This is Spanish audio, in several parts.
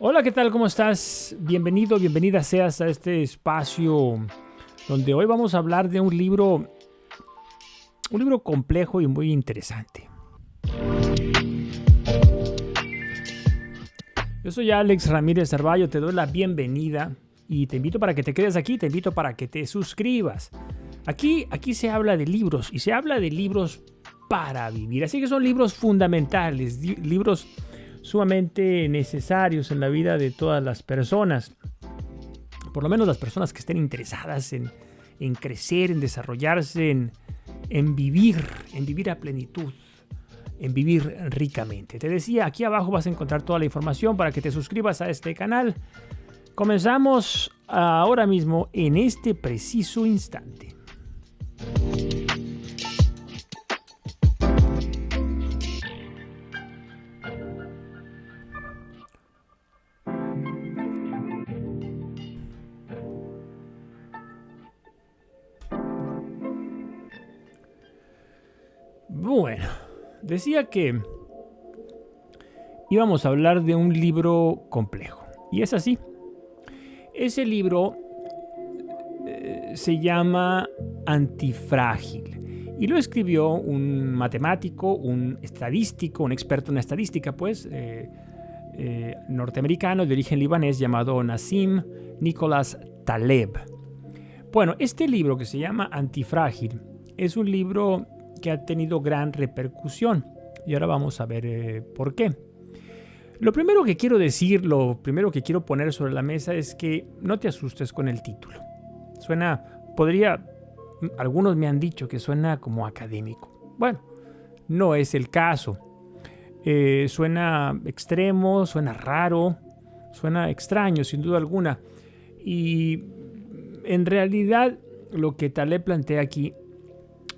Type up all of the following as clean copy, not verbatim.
Hola, ¿qué tal? ¿Cómo estás? Bienvenido, bienvenida seas a este espacio donde hoy vamos a hablar de un libro complejo y muy interesante. Yo soy Alex Ramírez Cervallo, te doy la bienvenida y te invito para que te quedes aquí, te invito para que te suscribas. Aquí se habla de libros y se habla de libros para vivir, así que son libros fundamentales, libros sumamente necesarios en la vida de todas las personas. Por lo menos las personas que estén interesadas en crecer, en desarrollarse, en vivir a plenitud, en vivir ricamente. Te decía, aquí abajo vas a encontrar toda la información para que te suscribas a este canal. Comenzamos ahora mismo en este preciso instante. Bueno, decía que íbamos a hablar de un libro complejo. Y es así. Ese libro se llama Antifrágil. Y lo escribió un matemático, un estadístico, un experto en estadística, norteamericano de origen libanés llamado Nassim Nicholas Taleb. Bueno, este libro que se llama Antifrágil es un libro que ha tenido gran repercusión y ahora vamos a ver por qué. Lo primero que quiero decir, lo primero que quiero poner sobre la mesa es que no te asustes con el título. Algunos me han dicho que suena como académico. Bueno, no es el caso. Suena extremo, suena raro, suena extraño sin duda alguna. Y en realidad lo que Taleb plantea aquí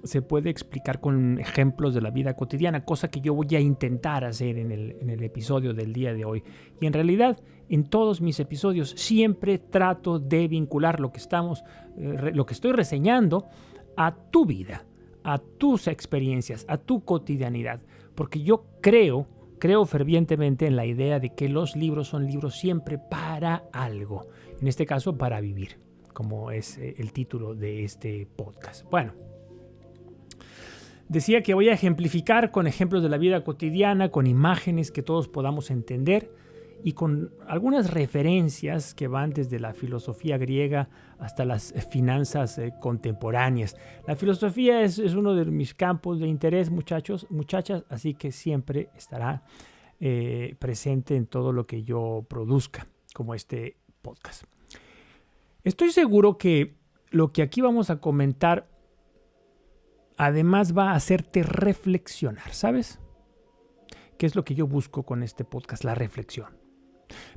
se puede explicar con ejemplos de la vida cotidiana, cosa que yo voy a intentar hacer en el episodio del día de hoy. Y en realidad, en todos mis episodios siempre trato de vincular lo que estoy reseñando a tu vida, a tus experiencias, a tu cotidianidad. Porque yo creo fervientemente en la idea de que los libros son libros siempre para algo. En este caso, para vivir, como es el título de este podcast. Bueno, decía que voy a ejemplificar con ejemplos de la vida cotidiana, con imágenes que todos podamos entender y con algunas referencias que van desde la filosofía griega hasta las finanzas contemporáneas. La filosofía es uno de mis campos de interés, muchachas, así que siempre estará presente en todo lo que yo produzca, como este podcast. Estoy seguro que lo que aquí vamos a comentar además va a hacerte reflexionar, ¿sabes? ¿Qué es lo que yo busco con este podcast? La reflexión.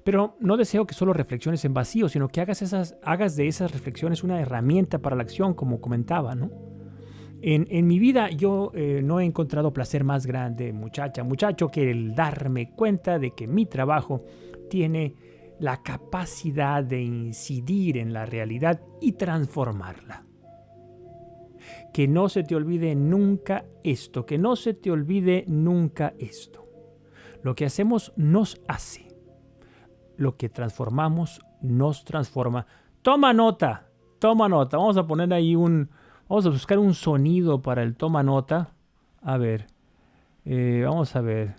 Pero no deseo que solo reflexiones en vacío, sino que hagas de esas reflexiones una herramienta para la acción, como comentaba, ¿no? En mi vida yo no he encontrado placer más grande, muchacho, que el darme cuenta de que mi trabajo tiene la capacidad de incidir en la realidad y transformarla. Que no se te olvide nunca esto, que no se te olvide nunca esto. Lo que hacemos nos hace. Lo que transformamos nos transforma. Toma nota. Vamos a poner ahí vamos a buscar un sonido para el toma nota. A ver, vamos a ver.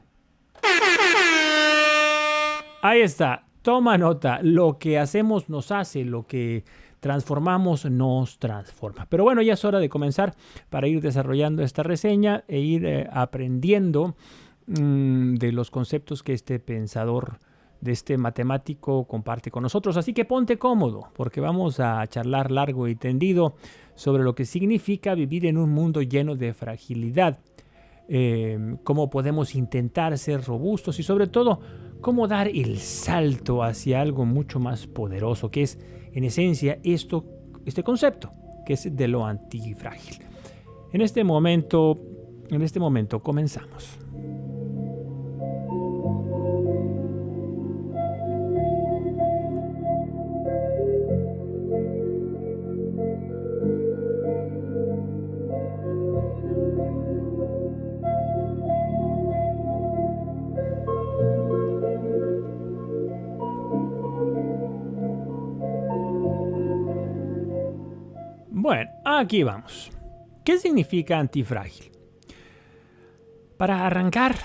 Ahí está, toma nota. Lo que hacemos nos hace, lo que transformamos nos transforma. Pero bueno, ya es hora de comenzar para ir desarrollando esta reseña e ir aprendiendo de los conceptos que este pensador, de este matemático, comparte con nosotros. Así que ponte cómodo, porque vamos a charlar largo y tendido sobre lo que significa vivir en un mundo lleno de fragilidad. Cómo podemos intentar ser robustos y sobre todo cómo dar el salto hacia algo mucho más poderoso, que es en esencia este concepto, que es de lo antifrágil. En este momento comenzamos. Bueno, aquí vamos. ¿Qué significa antifrágil? Para arrancar,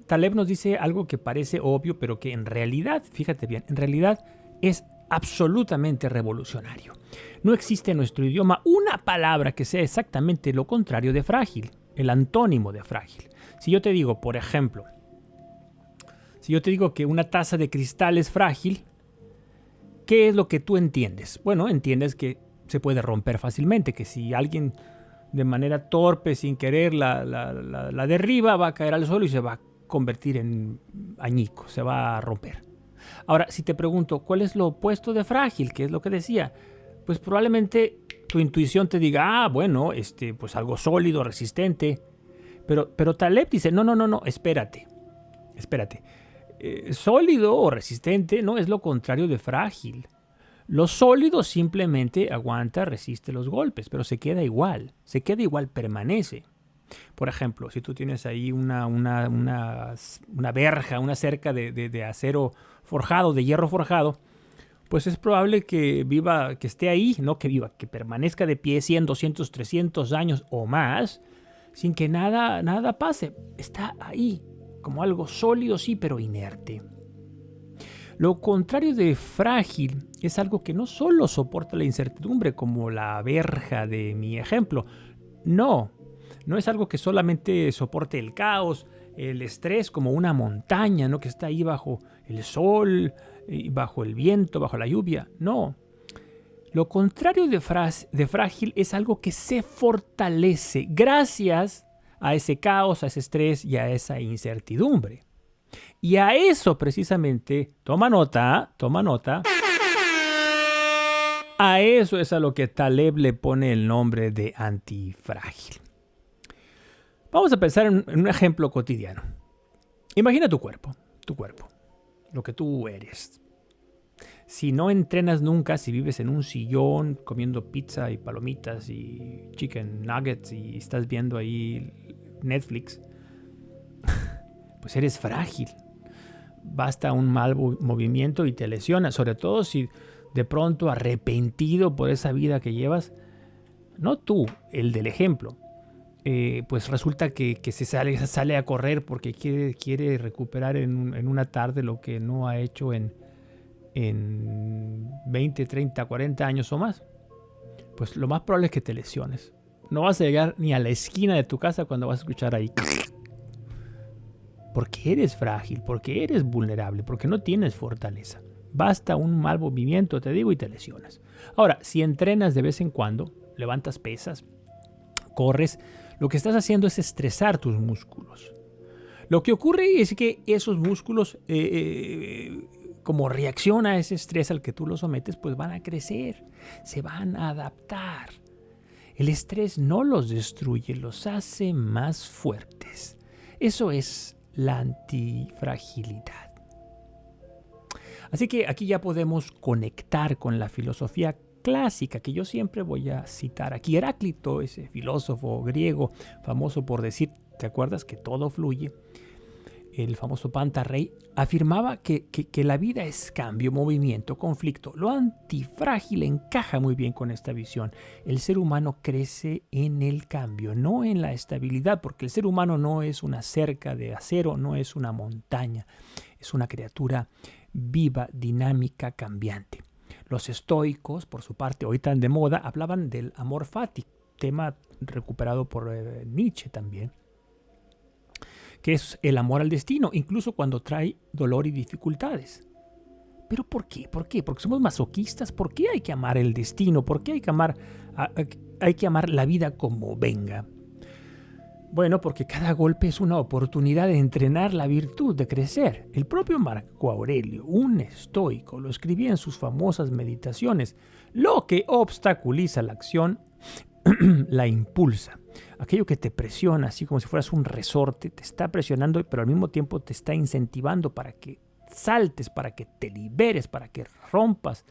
Taleb nos dice algo que parece obvio, pero que en realidad, fíjate bien, en realidad es absolutamente revolucionario. No existe en nuestro idioma una palabra que sea exactamente lo contrario de frágil, el antónimo de frágil. Si yo te digo, por ejemplo, si yo te digo que una taza de cristal es frágil, ¿qué es lo que tú entiendes? Bueno, entiendes que se puede romper fácilmente, que si alguien de manera torpe, sin querer, la derriba, va a caer al suelo y se va a convertir en añico, se va a romper. Ahora, si te pregunto, ¿cuál es lo opuesto de frágil? ¿Qué es lo que decía? Pues probablemente tu intuición te diga, bueno, pues algo sólido, resistente. Pero Taleb dice, no, espérate. Sólido o resistente no es lo contrario de frágil. Lo sólido simplemente aguanta, resiste los golpes, pero se queda igual, permanece. Por ejemplo, si tú tienes ahí una verja, una cerca de acero forjado, de hierro forjado, pues es probable que viva, que esté ahí, no que viva, que permanezca de pie 100, 200, 300 años o más, sin que nada pase. Está ahí, como algo sólido, sí, pero inerte. Lo contrario de frágil es algo que no solo soporta la incertidumbre, como la verja de mi ejemplo. No es algo que solamente soporte el caos, el estrés, como una montaña, ¿no? Que está ahí bajo el sol, bajo el viento, bajo la lluvia. No. Lo contrario de frágil es algo que se fortalece gracias a ese caos, a ese estrés y a esa incertidumbre. Y a eso precisamente, toma nota, a eso es a lo que Taleb le pone el nombre de antifrágil. Vamos a pensar en un ejemplo cotidiano. Imagina tu cuerpo, lo que tú eres. Si no entrenas nunca, si vives en un sillón comiendo pizza y palomitas y chicken nuggets y estás viendo ahí Netflix, pues eres frágil. Basta un mal movimiento y te lesionas, sobre todo si de pronto arrepentido por esa vida que llevas, no tú, el del ejemplo, pues resulta que se sale a correr porque quiere recuperar en una tarde lo que no ha hecho en 20, 30, 40 años o más. Pues lo más probable es que te lesiones. No vas a llegar ni a la esquina de tu casa cuando vas a escuchar ahí. Porque eres frágil, porque eres vulnerable, porque no tienes fortaleza. Basta un mal movimiento, te digo, y te lesionas. Ahora, si entrenas de vez en cuando, levantas pesas, corres, lo que estás haciendo es estresar tus músculos. Lo que ocurre es que esos músculos, como reacción a ese estrés al que tú los sometes, pues van a crecer, se van a adaptar. El estrés no los destruye, los hace más fuertes. Eso es la antifragilidad. Así que aquí ya podemos conectar con la filosofía clásica que yo siempre voy a citar aquí. Heráclito, ese filósofo griego famoso por decir, ¿te acuerdas que todo fluye? El famoso Pantarrey afirmaba que la vida es cambio, movimiento, conflicto. Lo antifrágil encaja muy bien con esta visión. El ser humano crece en el cambio, no en la estabilidad, porque el ser humano no es una cerca de acero, no es una montaña, es una criatura viva, dinámica, cambiante. Los estoicos, por su parte, hoy tan de moda, hablaban del amor fati, tema recuperado por Nietzsche también, que es el amor al destino, incluso cuando trae dolor y dificultades. ¿Pero por qué? Porque somos masoquistas. ¿Por qué hay que amar el destino? ¿Por qué hay que amar la vida como venga? Bueno, porque cada golpe es una oportunidad de entrenar la virtud, de crecer. El propio Marco Aurelio, un estoico, lo escribía en sus famosas meditaciones. Lo que obstaculiza la acción la impulsa. Aquello que te presiona, así como si fueras un resorte, te está presionando, pero al mismo tiempo te está incentivando para que saltes, para que te liberes, para que rompas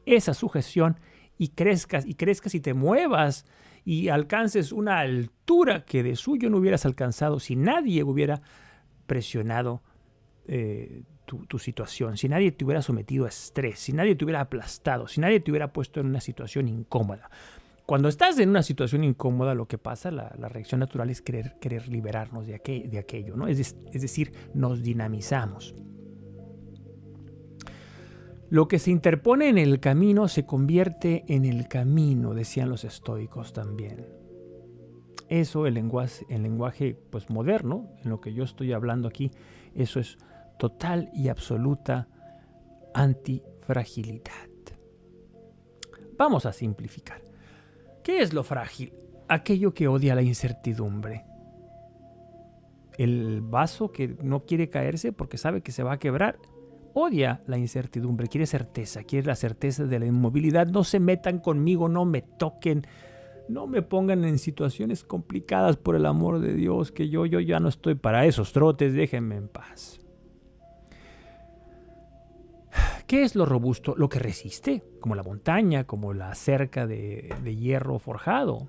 esa sujeción y crezcas y te muevas y alcances una altura que de suyo no hubieras alcanzado si nadie hubiera presionado tu situación, si nadie te hubiera sometido a estrés, si nadie te hubiera aplastado, si nadie te hubiera puesto en una situación incómoda. Cuando estás en una situación incómoda, lo que pasa, la reacción natural es querer liberarnos de aquello, ¿no? Es decir, nos dinamizamos. Lo que se interpone en el camino se convierte en el camino, decían los estoicos también. Eso, el lenguaje pues, moderno, en lo que yo estoy hablando aquí, eso es total y absoluta antifragilidad. Vamos a simplificar. ¿Qué es lo frágil? Aquello que odia la incertidumbre. El vaso que no quiere caerse porque sabe que se va a quebrar, odia la incertidumbre, quiere certeza, quiere la certeza de la inmovilidad. No se metan conmigo, no me toquen, no me pongan en situaciones complicadas, por el amor de Dios, que yo ya no estoy para esos trotes, déjenme en paz. ¿Qué es lo robusto? Lo que resiste, como la montaña, como la cerca de hierro forjado.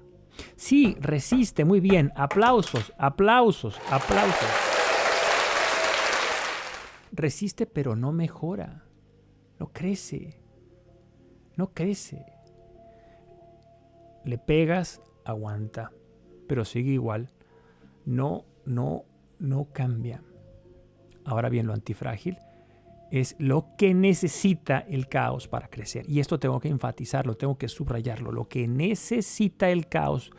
Sí, resiste, muy bien. Aplausos, aplausos, aplausos. Resiste, pero no mejora. No crece. No crece. Le pegas, aguanta, pero sigue igual. No cambia. Ahora bien, lo antifrágil es lo que necesita el caos para crecer. Y esto tengo que enfatizarlo, tengo que subrayarlo. Lo que necesita el caos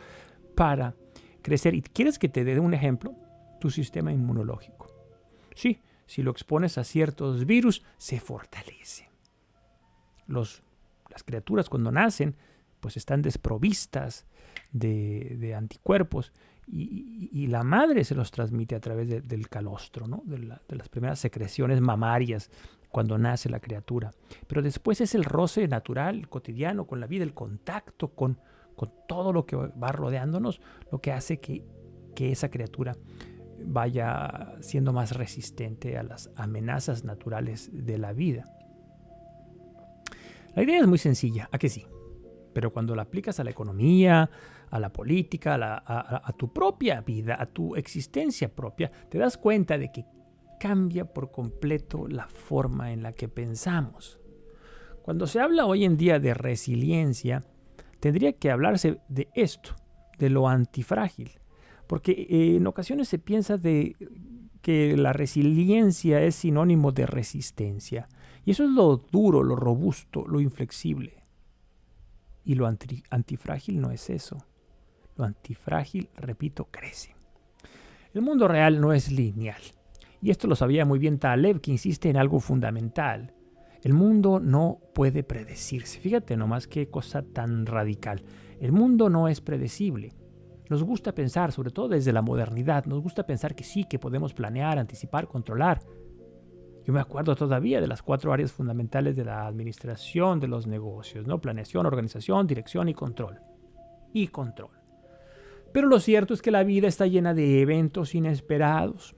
para crecer. ¿Y quieres que te dé un ejemplo? Tu sistema inmunológico. Sí, si lo expones a ciertos virus, se fortalece. Las criaturas cuando nacen, pues están desprovistas de anticuerpos y la madre se los transmite a través del calostro, ¿no? de las primeras secreciones mamarias cuando nace la criatura. Pero después es el roce natural, cotidiano, con la vida, el contacto con todo lo que va rodeándonos, lo que hace que esa criatura vaya siendo más resistente a las amenazas naturales de la vida. La idea es muy sencilla, ¿a que sí? Pero cuando la aplicas a la economía, a la política, a tu propia vida, a tu existencia propia, te das cuenta de que cambia por completo la forma en la que pensamos. Cuando se habla hoy en día de resiliencia, tendría que hablarse de esto, de lo antifrágil. Porque en ocasiones se piensa de que la resiliencia es sinónimo de resistencia. Y eso es lo duro, lo robusto, lo inflexible. Y lo antifrágil no es eso. Lo antifrágil, repito, crece. El mundo real no es lineal. Y esto lo sabía muy bien Taleb, que insiste en algo fundamental. El mundo no puede predecirse. Fíjate nomás qué cosa tan radical. El mundo no es predecible. Nos gusta pensar, sobre todo desde la modernidad, nos gusta pensar que sí, que podemos planear, anticipar, controlar. Yo me acuerdo todavía de las 4 áreas fundamentales de la administración de los negocios, ¿no? Planeación, organización, dirección y control. Y control. Pero lo cierto es que la vida está llena de eventos inesperados.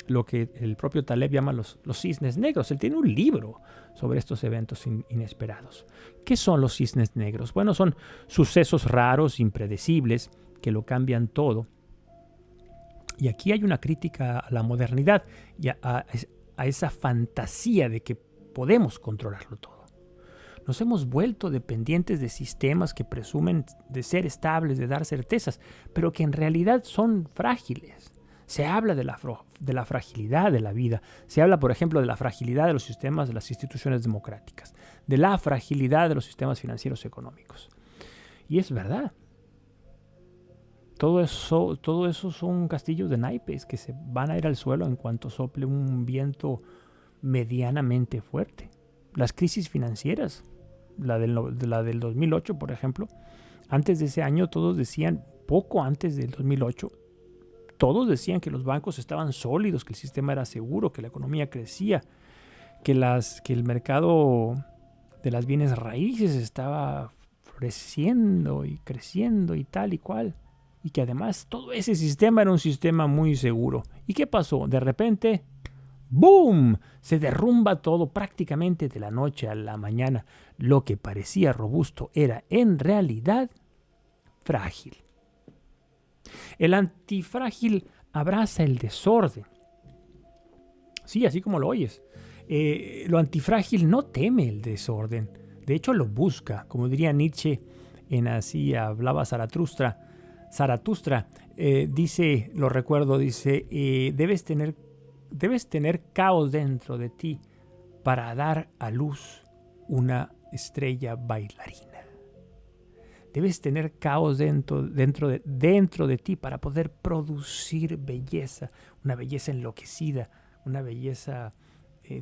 Lo que el propio Taleb llama los cisnes negros. Él tiene un libro sobre estos eventos inesperados. ¿Qué son los cisnes negros? Bueno, son sucesos raros, impredecibles, que lo cambian todo. Y aquí hay una crítica a la modernidad y a esa fantasía de que podemos controlarlo todo. Nos hemos vuelto dependientes de sistemas que presumen de ser estables, de dar certezas, pero que en realidad son frágiles. Se habla de la fragilidad de la vida. Se habla, por ejemplo, de la fragilidad de los sistemas de las instituciones democráticas, de la fragilidad de los sistemas financieros económicos. Y es verdad. Todo eso son castillos de naipes que se van a ir al suelo en cuanto sople un viento medianamente fuerte. Las crisis financieras, la del 2008, por ejemplo, antes de ese año todos decían, poco antes del 2008, todos decían que los bancos estaban sólidos, que el sistema era seguro, que la economía crecía, que el mercado de las bienes raíces estaba floreciendo y creciendo y tal y cual. Y que además todo ese sistema era un sistema muy seguro. ¿Y qué pasó? De repente, ¡boom! Se derrumba todo prácticamente de la noche a la mañana. Lo que parecía robusto era en realidad frágil. El antifrágil abraza el desorden. Sí, así como lo oyes. Lo antifrágil no teme el desorden. De hecho, lo busca. Como diría Nietzsche, en Así hablaba Zaratustra, dice, lo recuerdo, dice, debes tener caos dentro de ti para dar a luz una estrella bailarina. Debes tener caos dentro de ti para poder producir belleza, una belleza enloquecida, una belleza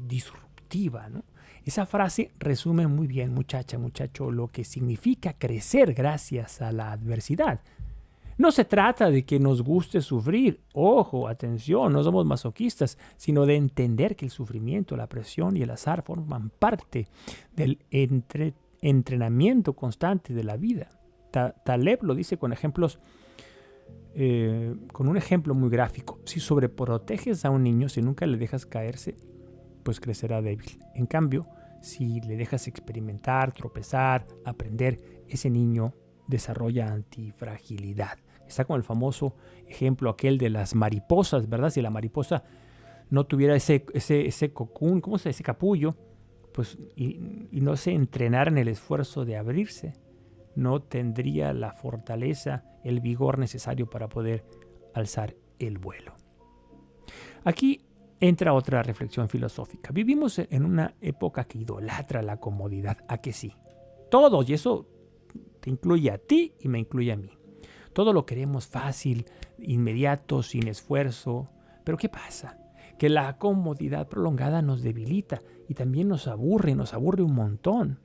disruptiva, ¿no? Esa frase resume muy bien, muchacha, muchacho, lo que significa crecer gracias a la adversidad. No se trata de que nos guste sufrir, ojo, atención, no somos masoquistas, sino de entender que el sufrimiento, la presión y el azar forman parte del entrenamiento constante de la vida. Taleb lo dice con ejemplos, con un ejemplo muy gráfico. Si sobreproteges a un niño, si nunca le dejas caerse, pues crecerá débil. En cambio, si le dejas experimentar, tropezar, aprender, ese niño desarrolla antifragilidad. Está como el famoso ejemplo aquel de las mariposas, ¿verdad? Si la mariposa no tuviera ese cocún, ¿cómo se dice? Ese capullo, pues, y no se entrenara en el esfuerzo de abrirse, no tendría la fortaleza, el vigor necesario para poder alzar el vuelo. Aquí entra otra reflexión filosófica. Vivimos en una época que idolatra la comodidad, ¿a que sí? Todos, y eso te incluye a ti y me incluye a mí. Todo lo queremos fácil, inmediato, sin esfuerzo. Pero ¿qué pasa? Que la comodidad prolongada nos debilita y también nos aburre un montón.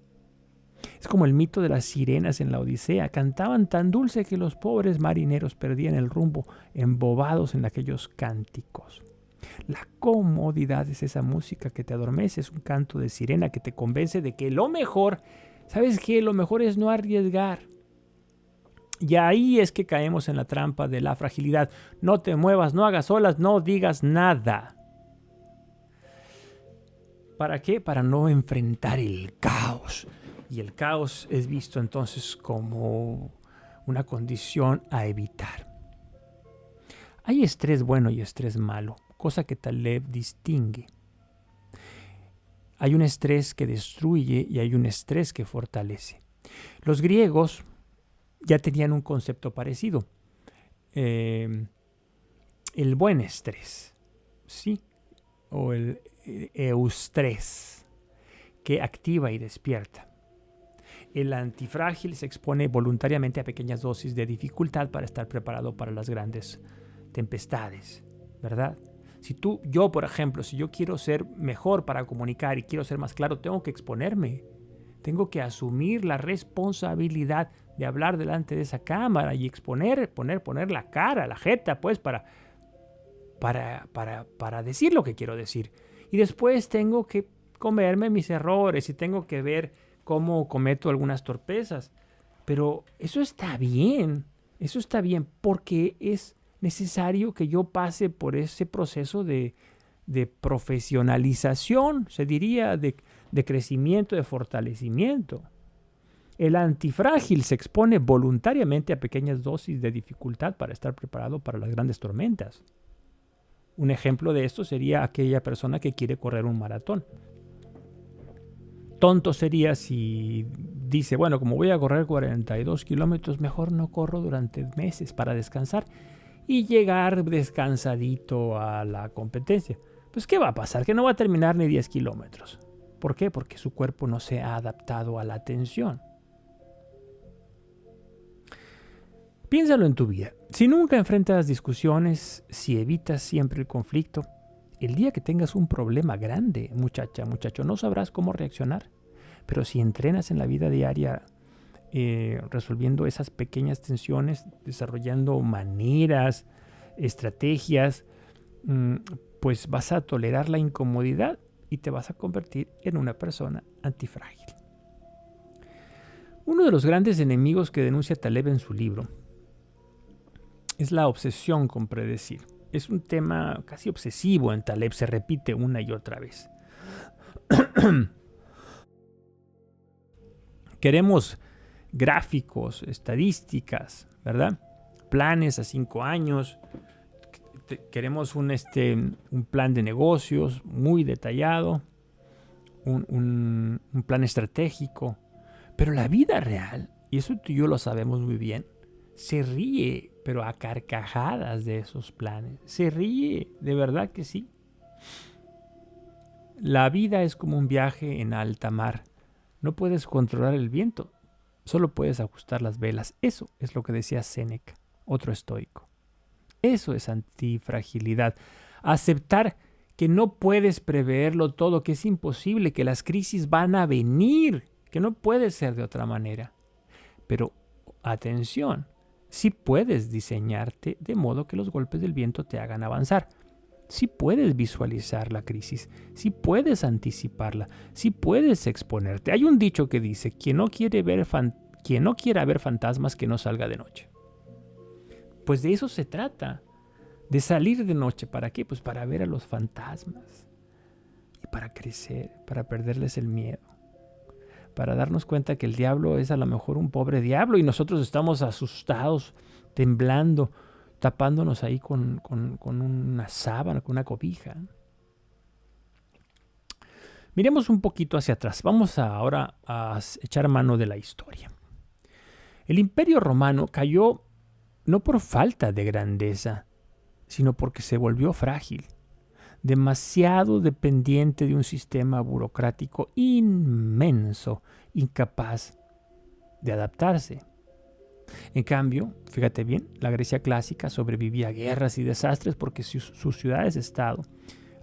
Es como el mito de las sirenas en la Odisea. Cantaban tan dulce que los pobres marineros perdían el rumbo, embobados en aquellos cánticos. La comodidad es esa música que te adormece, es un canto de sirena que te convence de que lo mejor, ¿sabes qué? Lo mejor es no arriesgar. Y ahí es que caemos en la trampa de la fragilidad. No te muevas, no hagas olas, no digas nada. ¿Para qué? Para no enfrentar el caos. Y el caos es visto entonces como una condición a evitar. Hay estrés bueno y estrés malo, cosa que Taleb distingue. Hay un estrés que destruye y hay un estrés que fortalece. Los griegos ya tenían un concepto parecido. El buen estrés, ¿sí? O el eustrés, que activa y despierta. El antifrágil se expone voluntariamente a pequeñas dosis de dificultad para estar preparado para las grandes tempestades, ¿verdad? Yo, por ejemplo, si yo quiero ser mejor para comunicar y quiero ser más claro, tengo que exponerme. Tengo que asumir la responsabilidad de hablar delante de esa cámara y poner la cara, la jeta, pues, para decir lo que quiero decir. Y después tengo que comerme mis errores y tengo que ver cómo cometo algunas torpezas. Pero eso está bien porque es necesario que yo pase por ese proceso de profesionalización, se diría, de crecimiento, de fortalecimiento. El antifrágil se expone voluntariamente a pequeñas dosis de dificultad para estar preparado para las grandes tormentas. Un ejemplo de esto sería aquella persona que quiere correr un maratón. Tonto sería si dice, bueno, como voy a correr 42 kilómetros, mejor no corro durante meses para descansar y llegar descansadito a la competencia. Pues, ¿qué va a pasar? Que no va a terminar ni 10 kilómetros. ¿Por qué? Porque su cuerpo no se ha adaptado a la tensión. Piénsalo en tu vida. Si nunca enfrentas discusiones, si evitas siempre el conflicto, el día que tengas un problema grande, muchacha, muchacho, no sabrás cómo reaccionar. Pero si entrenas en la vida diaria resolviendo esas pequeñas tensiones, desarrollando maneras, estrategias, pues vas a tolerar la incomodidad y te vas a convertir en una persona antifrágil. Uno de los grandes enemigos que denuncia Taleb en su libro es la obsesión con predecir. Es un tema casi obsesivo en Taleb, se repite una y otra vez. Queremos gráficos, estadísticas, ¿verdad? Planes a 5 años. Queremos un plan de negocios muy detallado, un plan estratégico. Pero la vida real y eso tú y yo lo sabemos muy bien, se ríe, pero a carcajadas de esos planes. Se ríe, de verdad que sí. La vida es como un viaje en alta mar. No puedes controlar el viento, solo puedes ajustar las velas. Eso es lo que decía Séneca, otro estoico. Eso es antifragilidad. Aceptar que no puedes preverlo todo, que es imposible, que las crisis van a venir, que no puede ser de otra manera. Pero, atención, sí puedes diseñarte de modo que los golpes del viento te hagan avanzar. Sí puedes visualizar la crisis, sí puedes anticiparla, sí puedes exponerte. Hay un dicho que dice, quien no quiera ver fantasmas, que no salga de noche. Pues de eso se trata, de salir de noche. ¿Para qué? Pues para ver a los fantasmas y para crecer, para perderles el miedo, para darnos cuenta que el diablo es a lo mejor un pobre diablo y nosotros estamos asustados, temblando, tapándonos ahí con una sábana, con una cobija. Miremos un poquito hacia atrás. Vamos ahora a echar mano de la historia. El Imperio Romano cayó no por falta de grandeza, sino porque se volvió frágil, demasiado dependiente de un sistema burocrático inmenso, incapaz de adaptarse. En cambio, fíjate bien, la Grecia clásica sobrevivía a guerras y desastres porque sus ciudades-estado,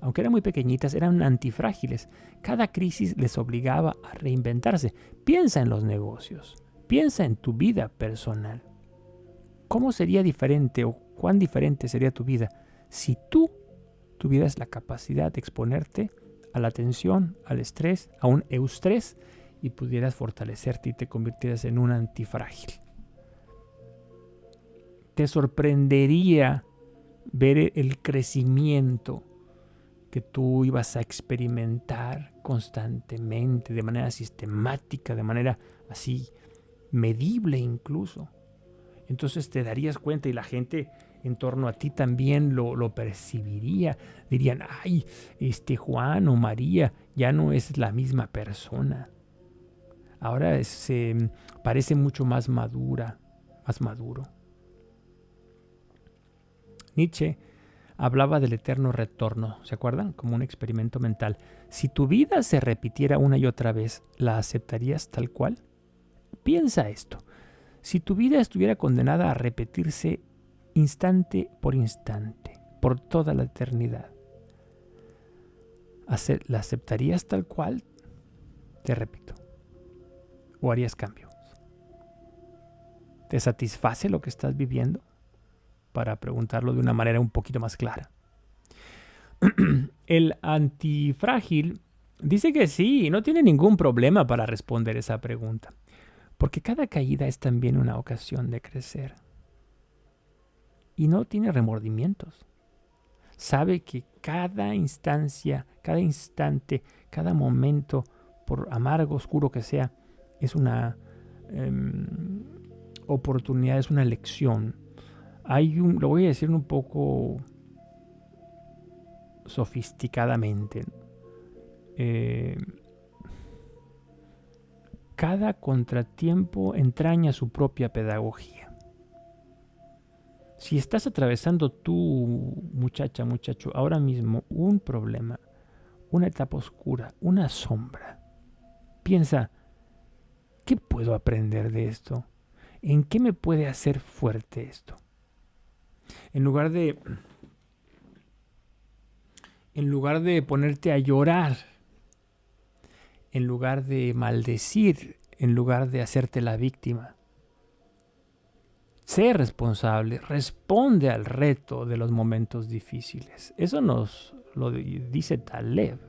aunque eran muy pequeñitas, eran antifrágiles. Cada crisis les obligaba a reinventarse. Piensa en los negocios, piensa en tu vida personal. ¿Cómo sería diferente o cuán diferente sería tu vida si tú tuvieras la capacidad de exponerte a la tensión, al estrés, a un eustrés y pudieras fortalecerte y te convirtieras en un antifrágil? Te sorprendería ver el crecimiento que tú ibas a experimentar constantemente, de manera sistemática, de manera así medible incluso. Entonces te darías cuenta y la gente en torno a ti también lo percibiría. Dirían, ay, Juan o María ya no es la misma persona. Ahora parece mucho más maduro. Nietzsche hablaba del eterno retorno, ¿se acuerdan? Como un experimento mental. Si tu vida se repitiera una y otra vez, ¿la aceptarías tal cual? Piensa esto. Si tu vida estuviera condenada a repetirse instante por instante, por toda la eternidad, ¿la aceptarías tal cual? Te repito. ¿O harías cambios? ¿Te satisface lo que estás viviendo? Para preguntarlo de una manera un poquito más clara. El antifrágil dice que sí, no tiene ningún problema para responder esa pregunta. Porque cada caída es también una ocasión de crecer. Y no tiene remordimientos. Sabe que cada instancia, cada instante, cada momento, por amargo, oscuro que sea, es una oportunidad, es una lección. Lo voy a decir un poco sofisticadamente. Cada contratiempo entraña su propia pedagogía. Si estás atravesando tú, muchacho, ahora mismo un problema, una etapa oscura, una sombra, piensa, ¿qué puedo aprender de esto? ¿En qué me puede hacer fuerte esto? En lugar de ponerte a llorar, en lugar de maldecir, en lugar de hacerte la víctima, sé responsable, responde al reto de los momentos difíciles. Eso nos lo dice Taleb.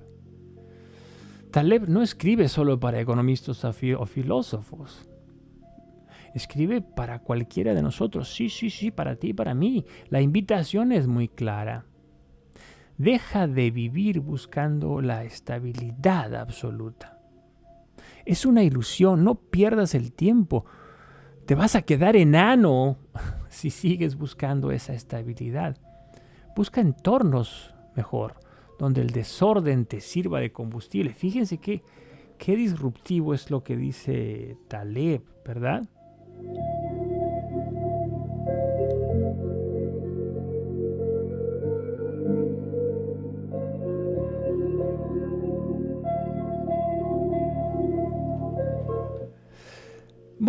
Taleb no escribe solo para economistas o filósofos. Escribe para cualquiera de nosotros. Sí, para ti y para mí. La invitación es muy clara. Deja de vivir buscando la estabilidad absoluta. Es una ilusión, no pierdas el tiempo. Te vas a quedar enano si sigues buscando esa estabilidad. Busca entornos mejor, donde el desorden te sirva de combustible. Fíjense qué disruptivo es lo que dice Taleb, ¿verdad?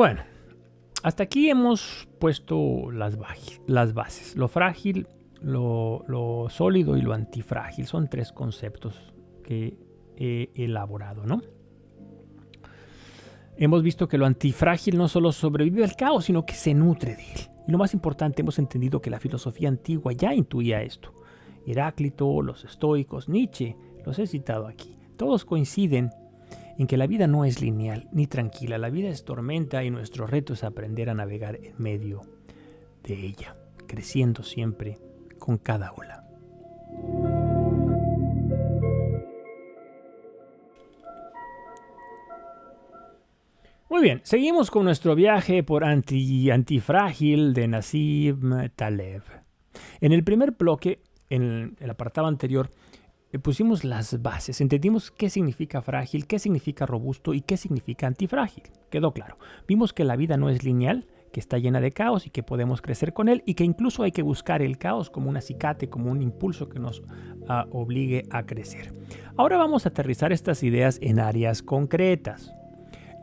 Bueno, hasta aquí hemos puesto las bases. Lo frágil, lo sólido y lo antifrágil. Son 3 conceptos que he elaborado, ¿no? Hemos visto que lo antifrágil no solo sobrevive al caos, sino que se nutre de él. Y lo más importante, hemos entendido que la filosofía antigua ya intuía esto. Heráclito, los estoicos, Nietzsche, los he citado aquí. Todos coinciden en que la vida no es lineal ni tranquila. La vida es tormenta y nuestro reto es aprender a navegar en medio de ella, creciendo siempre con cada ola. Muy bien, seguimos con nuestro viaje por antifrágil de Nassim Taleb. En el primer bloque, en el apartado anterior, pusimos las bases, entendimos qué significa frágil, qué significa robusto y qué significa antifrágil. Quedó claro. Vimos que la vida no es lineal, que está llena de caos y que podemos crecer con él y que incluso hay que buscar el caos como un acicate, como un impulso que nos obligue a crecer. Ahora vamos a aterrizar estas ideas en áreas concretas.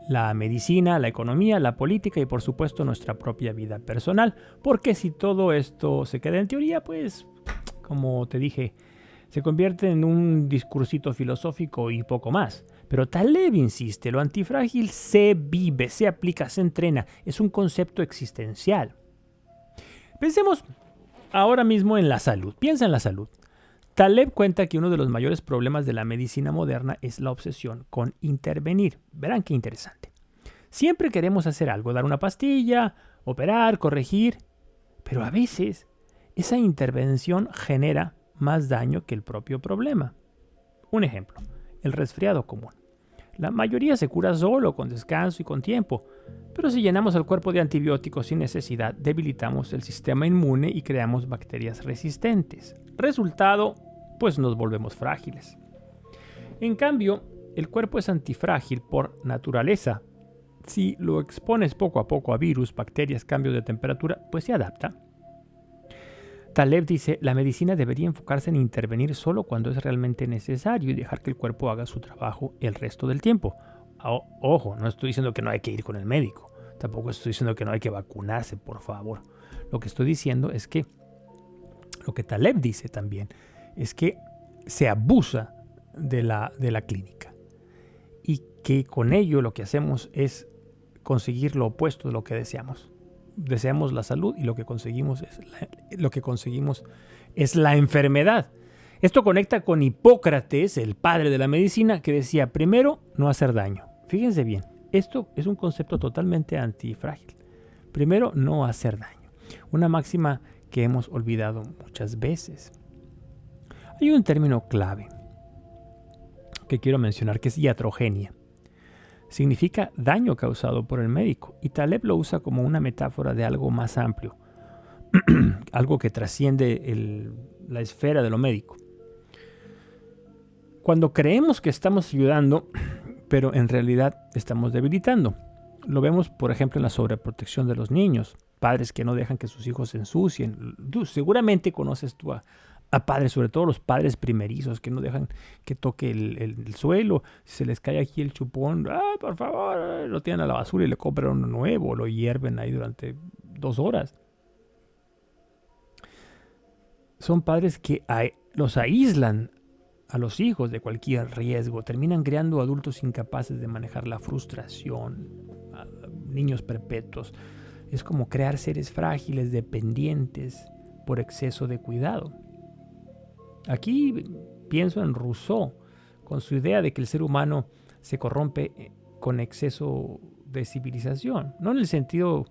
La medicina, la economía, la política y por supuesto nuestra propia vida personal. Porque si todo esto se queda en teoría, pues, como te dije, se convierte en un discursito filosófico y poco más. Pero Taleb insiste, lo antifrágil se vive, se aplica, se entrena. Es un concepto existencial. Pensemos ahora mismo en la salud. Piensa en la salud. Taleb cuenta que uno de los mayores problemas de la medicina moderna es la obsesión con intervenir. Verán qué interesante. Siempre queremos hacer algo, dar una pastilla, operar, corregir, pero a veces esa intervención genera más daño que el propio problema. Un ejemplo, el resfriado común. La mayoría se cura solo, con descanso y con tiempo, pero si llenamos el cuerpo de antibióticos sin necesidad, debilitamos el sistema inmune y creamos bacterias resistentes. Resultado, pues nos volvemos frágiles. En cambio, el cuerpo es antifrágil por naturaleza. Si lo expones poco a poco a virus, bacterias, cambios de temperatura, pues se adapta. Taleb dice, la medicina debería enfocarse en intervenir solo cuando es realmente necesario y dejar que el cuerpo haga su trabajo el resto del tiempo. Ojo, no estoy diciendo que no hay que ir con el médico. Tampoco estoy diciendo que no hay que vacunarse, por favor. Lo que estoy diciendo es que, lo que Taleb dice también, es que se abusa de la clínica. Y que con ello lo que hacemos es conseguir lo opuesto de lo que deseamos. Deseamos la salud y lo que conseguimos es la enfermedad. Esto conecta con Hipócrates, el padre de la medicina, que decía, primero, no hacer daño. Fíjense bien, esto es un concepto totalmente antifrágil. Primero, no hacer daño. Una máxima que hemos olvidado muchas veces. Hay un término clave que quiero mencionar, que es iatrogenia. Significa daño causado por el médico, y Taleb lo usa como una metáfora de algo más amplio, algo que trasciende la esfera de lo médico. Cuando creemos que estamos ayudando, pero en realidad estamos debilitando. Lo vemos, por ejemplo, en la sobreprotección de los niños, padres que no dejan que sus hijos se ensucien. Tú seguramente conoces tú a padres, sobre todo los padres primerizos, que no dejan que toque el suelo. Si se les cae aquí el chupón, por favor, lo tiran a la basura y le compran uno nuevo, lo hierven ahí durante 2 horas. Son padres que los aíslan a los hijos de cualquier riesgo, terminan creando adultos incapaces de manejar la frustración, niños perpetuos. Es como crear seres frágiles, dependientes por exceso de cuidado. Aquí pienso en Rousseau, con su idea de que el ser humano se corrompe con exceso de civilización. No en el sentido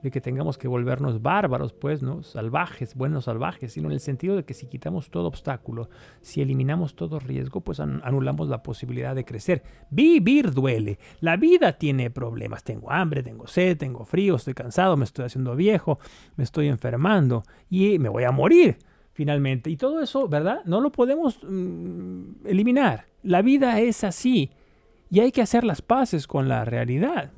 de que tengamos que volvernos bárbaros, pues, ¿no? Salvajes, buenos salvajes, sino en el sentido de que si quitamos todo obstáculo, si eliminamos todo riesgo, pues anulamos la posibilidad de crecer. Vivir duele. La vida tiene problemas. Tengo hambre, tengo sed, tengo frío, estoy cansado, me estoy haciendo viejo, me estoy enfermando y me voy a morir. Finalmente, y todo eso, ¿verdad? No lo podemos eliminar. La vida es así y hay que hacer las paces con la realidad.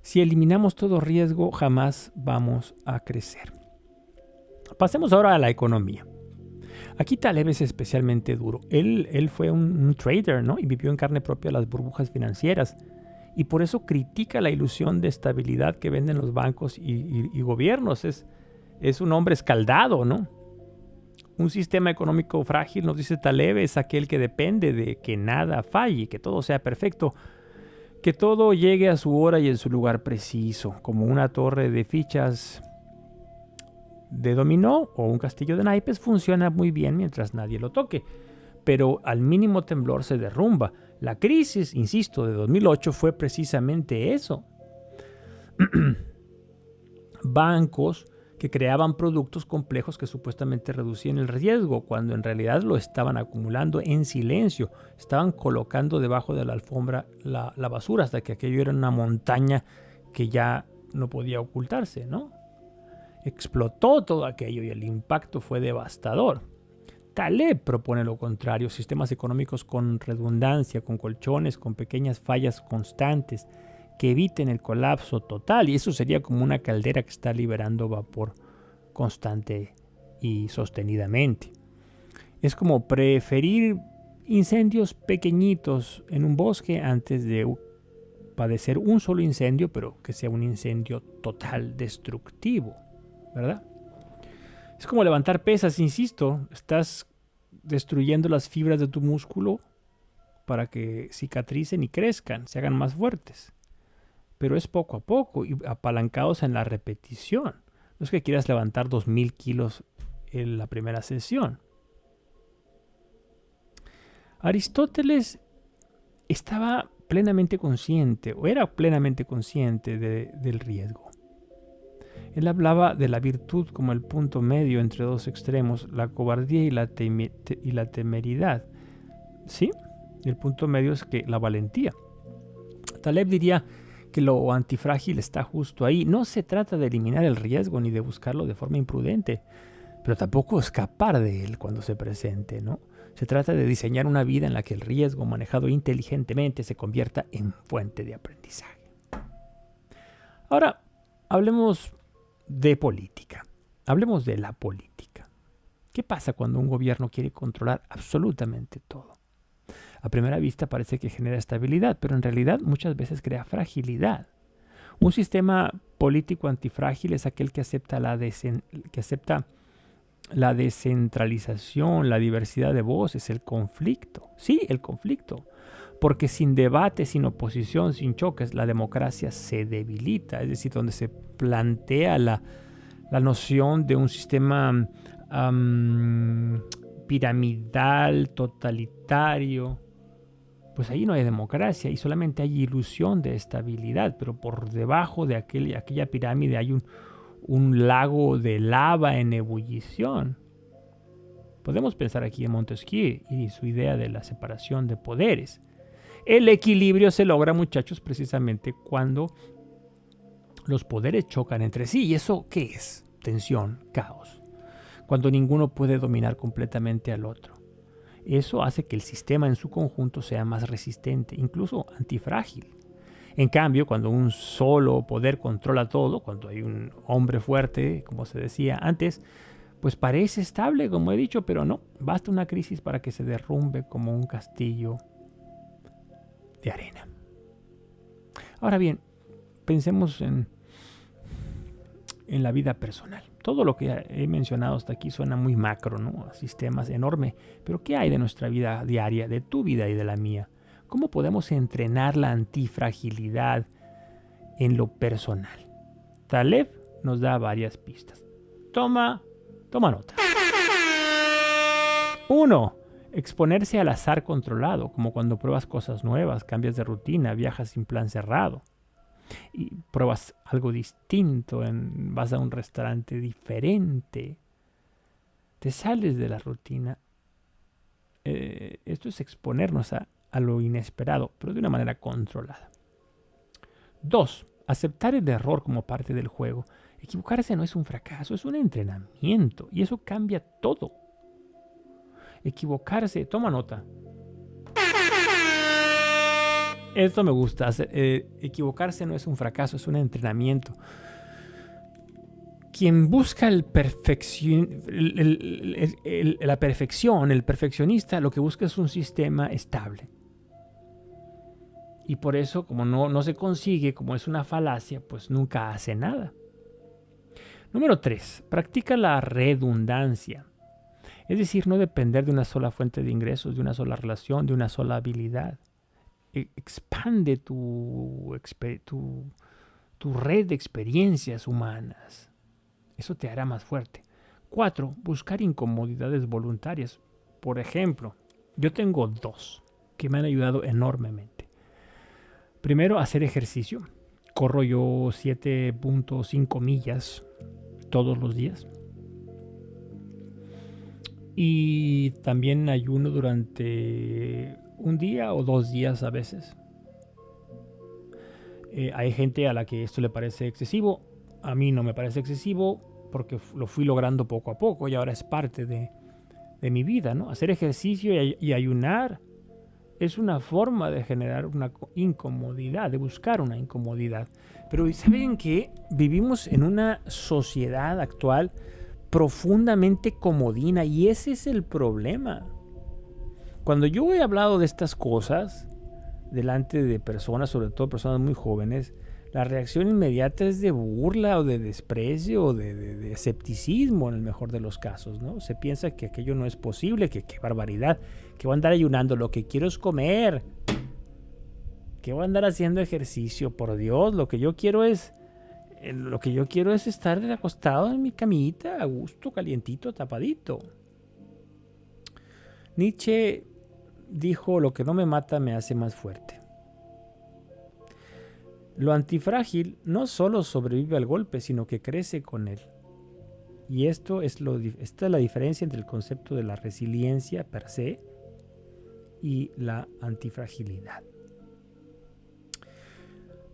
Si eliminamos todo riesgo, jamás vamos a crecer. Pasemos ahora a la economía. Aquí Taleb es especialmente duro. Él fue un trader, ¿no? Y vivió en carne propia las burbujas financieras. Y por eso critica la ilusión de estabilidad que venden los bancos y gobiernos. Es un hombre escaldado, ¿no? Un sistema económico frágil, nos dice Taleb, es aquel que depende de que nada falle, que todo sea perfecto, que todo llegue a su hora y en su lugar preciso, como una torre de fichas de dominó o un castillo de naipes. Funciona muy bien mientras nadie lo toque, pero al mínimo temblor se derrumba. La crisis, insisto, de 2008 fue precisamente eso. Bancos que creaban productos complejos que supuestamente reducían el riesgo, cuando en realidad lo estaban acumulando en silencio. Estaban colocando debajo de la alfombra la basura hasta que aquello era una montaña que ya no podía ocultarse, ¿no? Explotó todo aquello y el impacto fue devastador. Taleb propone lo contrario, sistemas económicos con redundancia, con colchones, con pequeñas fallas constantes, que eviten el colapso total, y eso sería como una caldera que está liberando vapor constante y sostenidamente. Es como preferir incendios pequeñitos en un bosque antes de padecer un solo incendio, pero que sea un incendio total, destructivo, ¿verdad? Es como levantar pesas, insisto, estás destruyendo las fibras de tu músculo para que cicatricen y crezcan, se hagan más fuertes. Pero es poco a poco y apalancados en la repetición. No es que quieras levantar 2000 kilos en la primera sesión. Aristóteles estaba plenamente consciente, o era plenamente consciente del riesgo. Él hablaba de la virtud como el punto medio entre dos extremos, la cobardía y la temeridad. ¿Sí? El punto medio es que la valentía. Taleb diría que lo antifrágil está justo ahí. No se trata de eliminar el riesgo ni de buscarlo de forma imprudente, pero tampoco escapar de él cuando se presente, ¿no? Se trata de diseñar una vida en la que el riesgo manejado inteligentemente se convierta en fuente de aprendizaje. Ahora, hablemos de política. Hablemos de la política. ¿Qué pasa cuando un gobierno quiere controlar absolutamente todo? A primera vista parece que genera estabilidad, pero en realidad muchas veces crea fragilidad. Un sistema político antifrágil es aquel que acepta la descentralización, la diversidad de voces, el conflicto. Sí, el conflicto. Porque sin debate, sin oposición, sin choques, la democracia se debilita. Es decir, donde se plantea la noción de un sistema piramidal, totalitario, pues ahí no hay democracia y solamente hay ilusión de estabilidad, pero por debajo de aquella pirámide hay un lago de lava en ebullición. Podemos pensar aquí en Montesquieu y su idea de la separación de poderes. El equilibrio se logra, muchachos, precisamente cuando los poderes chocan entre sí. ¿Y eso qué es? Tensión, caos. Cuando ninguno puede dominar completamente al otro. Eso hace que el sistema en su conjunto sea más resistente, incluso antifrágil. En cambio, cuando un solo poder controla todo, cuando hay un hombre fuerte, como se decía antes, pues parece estable, como he dicho, pero no. Basta una crisis para que se derrumbe como un castillo de arena. Ahora bien, pensemos en la vida personal. Todo lo que he mencionado hasta aquí suena muy macro, ¿no? Sistemas enormes. Pero ¿qué hay de nuestra vida diaria, de tu vida y de la mía? ¿Cómo podemos entrenar la antifragilidad en lo personal? Taleb nos da varias pistas. Toma nota. 1. Exponerse al azar controlado, como cuando pruebas cosas nuevas, cambias de rutina, viajas sin plan cerrado. Y pruebas algo distinto, vas a un restaurante diferente, te sales de la rutina. Esto es exponernos a lo inesperado, pero de una manera controlada. 2. Aceptar el error como parte del juego. Equivocarse no es un fracaso, es un entrenamiento y eso cambia todo. Equivocarse, toma nota. Esto me gusta. Equivocarse no es un fracaso, es un entrenamiento. Quien busca la perfección, el perfeccionista, lo que busca es un sistema estable. Y por eso, como no se consigue, como es una falacia, pues nunca hace nada. Número 3. Practica la redundancia. Es decir, no depender de una sola fuente de ingresos, de una sola relación, de una sola habilidad. Expande tu red de experiencias humanas. Eso te hará más fuerte. 4. Buscar incomodidades voluntarias. Por ejemplo, yo tengo 2 que me han ayudado enormemente. Primero, hacer ejercicio. Corro yo 7.5 millas todos los días. Y también ayuno durante un día o 2 días a veces. Hay gente a la que esto le parece excesivo. A mí no me parece excesivo porque lo fui logrando poco a poco y ahora es parte de mi vida, ¿no? Hacer ejercicio y ayunar es una forma de generar una incomodidad, de buscar una incomodidad. Pero ¿saben qué? Vivimos en una sociedad actual profundamente comodina y ese es el problema. Cuando yo he hablado de estas cosas delante de personas, sobre todo personas muy jóvenes, la reacción inmediata es de burla o de desprecio o de escepticismo en el mejor de los casos, ¿no? Se piensa que aquello no es posible, que qué barbaridad, que voy a andar ayunando, lo que quiero es comer, que voy a andar haciendo ejercicio, por Dios, lo que yo quiero es estar acostado en mi camita, a gusto, calientito, tapadito. Nietzsche dijo, lo que no me mata me hace más fuerte. Lo antifrágil no solo sobrevive al golpe, sino que crece con él. Y esta es la diferencia entre el concepto de la resiliencia per se y la antifragilidad.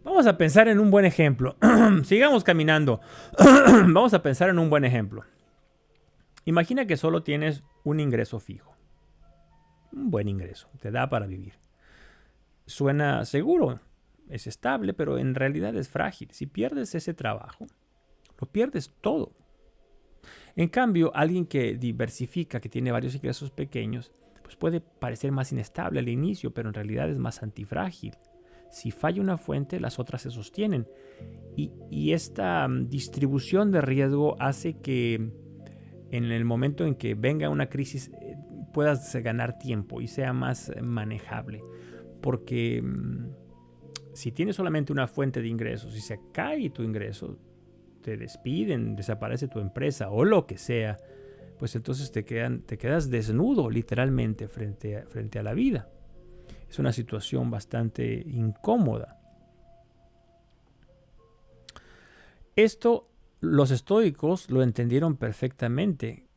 Vamos a pensar en un buen ejemplo. Sigamos caminando. Vamos a pensar en un buen ejemplo. Imagina que solo tienes un ingreso fijo. Un buen ingreso. Te da para vivir. Suena seguro. Es estable, pero en realidad es frágil. Si pierdes ese trabajo, lo pierdes todo. En cambio, alguien que diversifica, que tiene varios ingresos pequeños, pues puede parecer más inestable al inicio, pero en realidad es más antifrágil. Si falla una fuente, las otras se sostienen. Y esta distribución de riesgo hace que en el momento en que venga una crisis puedas ganar tiempo y sea más manejable. Porque si tienes solamente una fuente de ingresos y se cae tu ingreso, te despiden, desaparece tu empresa o lo que sea, pues entonces te quedas desnudo literalmente frente a la vida. Es una situación bastante incómoda. Esto los estoicos lo entendieron perfectamente,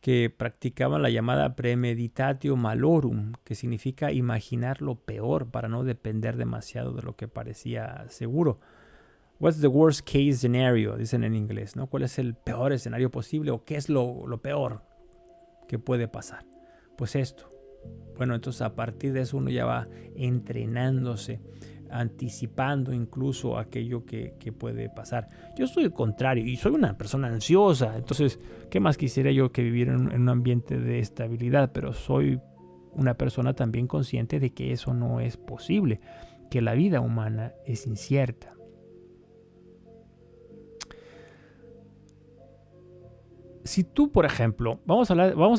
que practicaban la llamada premeditatio malorum, que significa imaginar lo peor para no depender demasiado de lo que parecía seguro. What's the worst case scenario? Dicen en inglés, ¿no? ¿Cuál es el peor escenario posible o qué es lo peor que puede pasar? Pues esto. Bueno, entonces a partir de eso uno ya va entrenándose, anticipando incluso aquello que puede pasar. Yo soy el contrario y soy una persona ansiosa, entonces, ¿qué más quisiera yo que vivir en un ambiente de estabilidad? Pero soy una persona también consciente de que eso no es posible, que la vida humana es incierta. Si tú, por ejemplo, vamos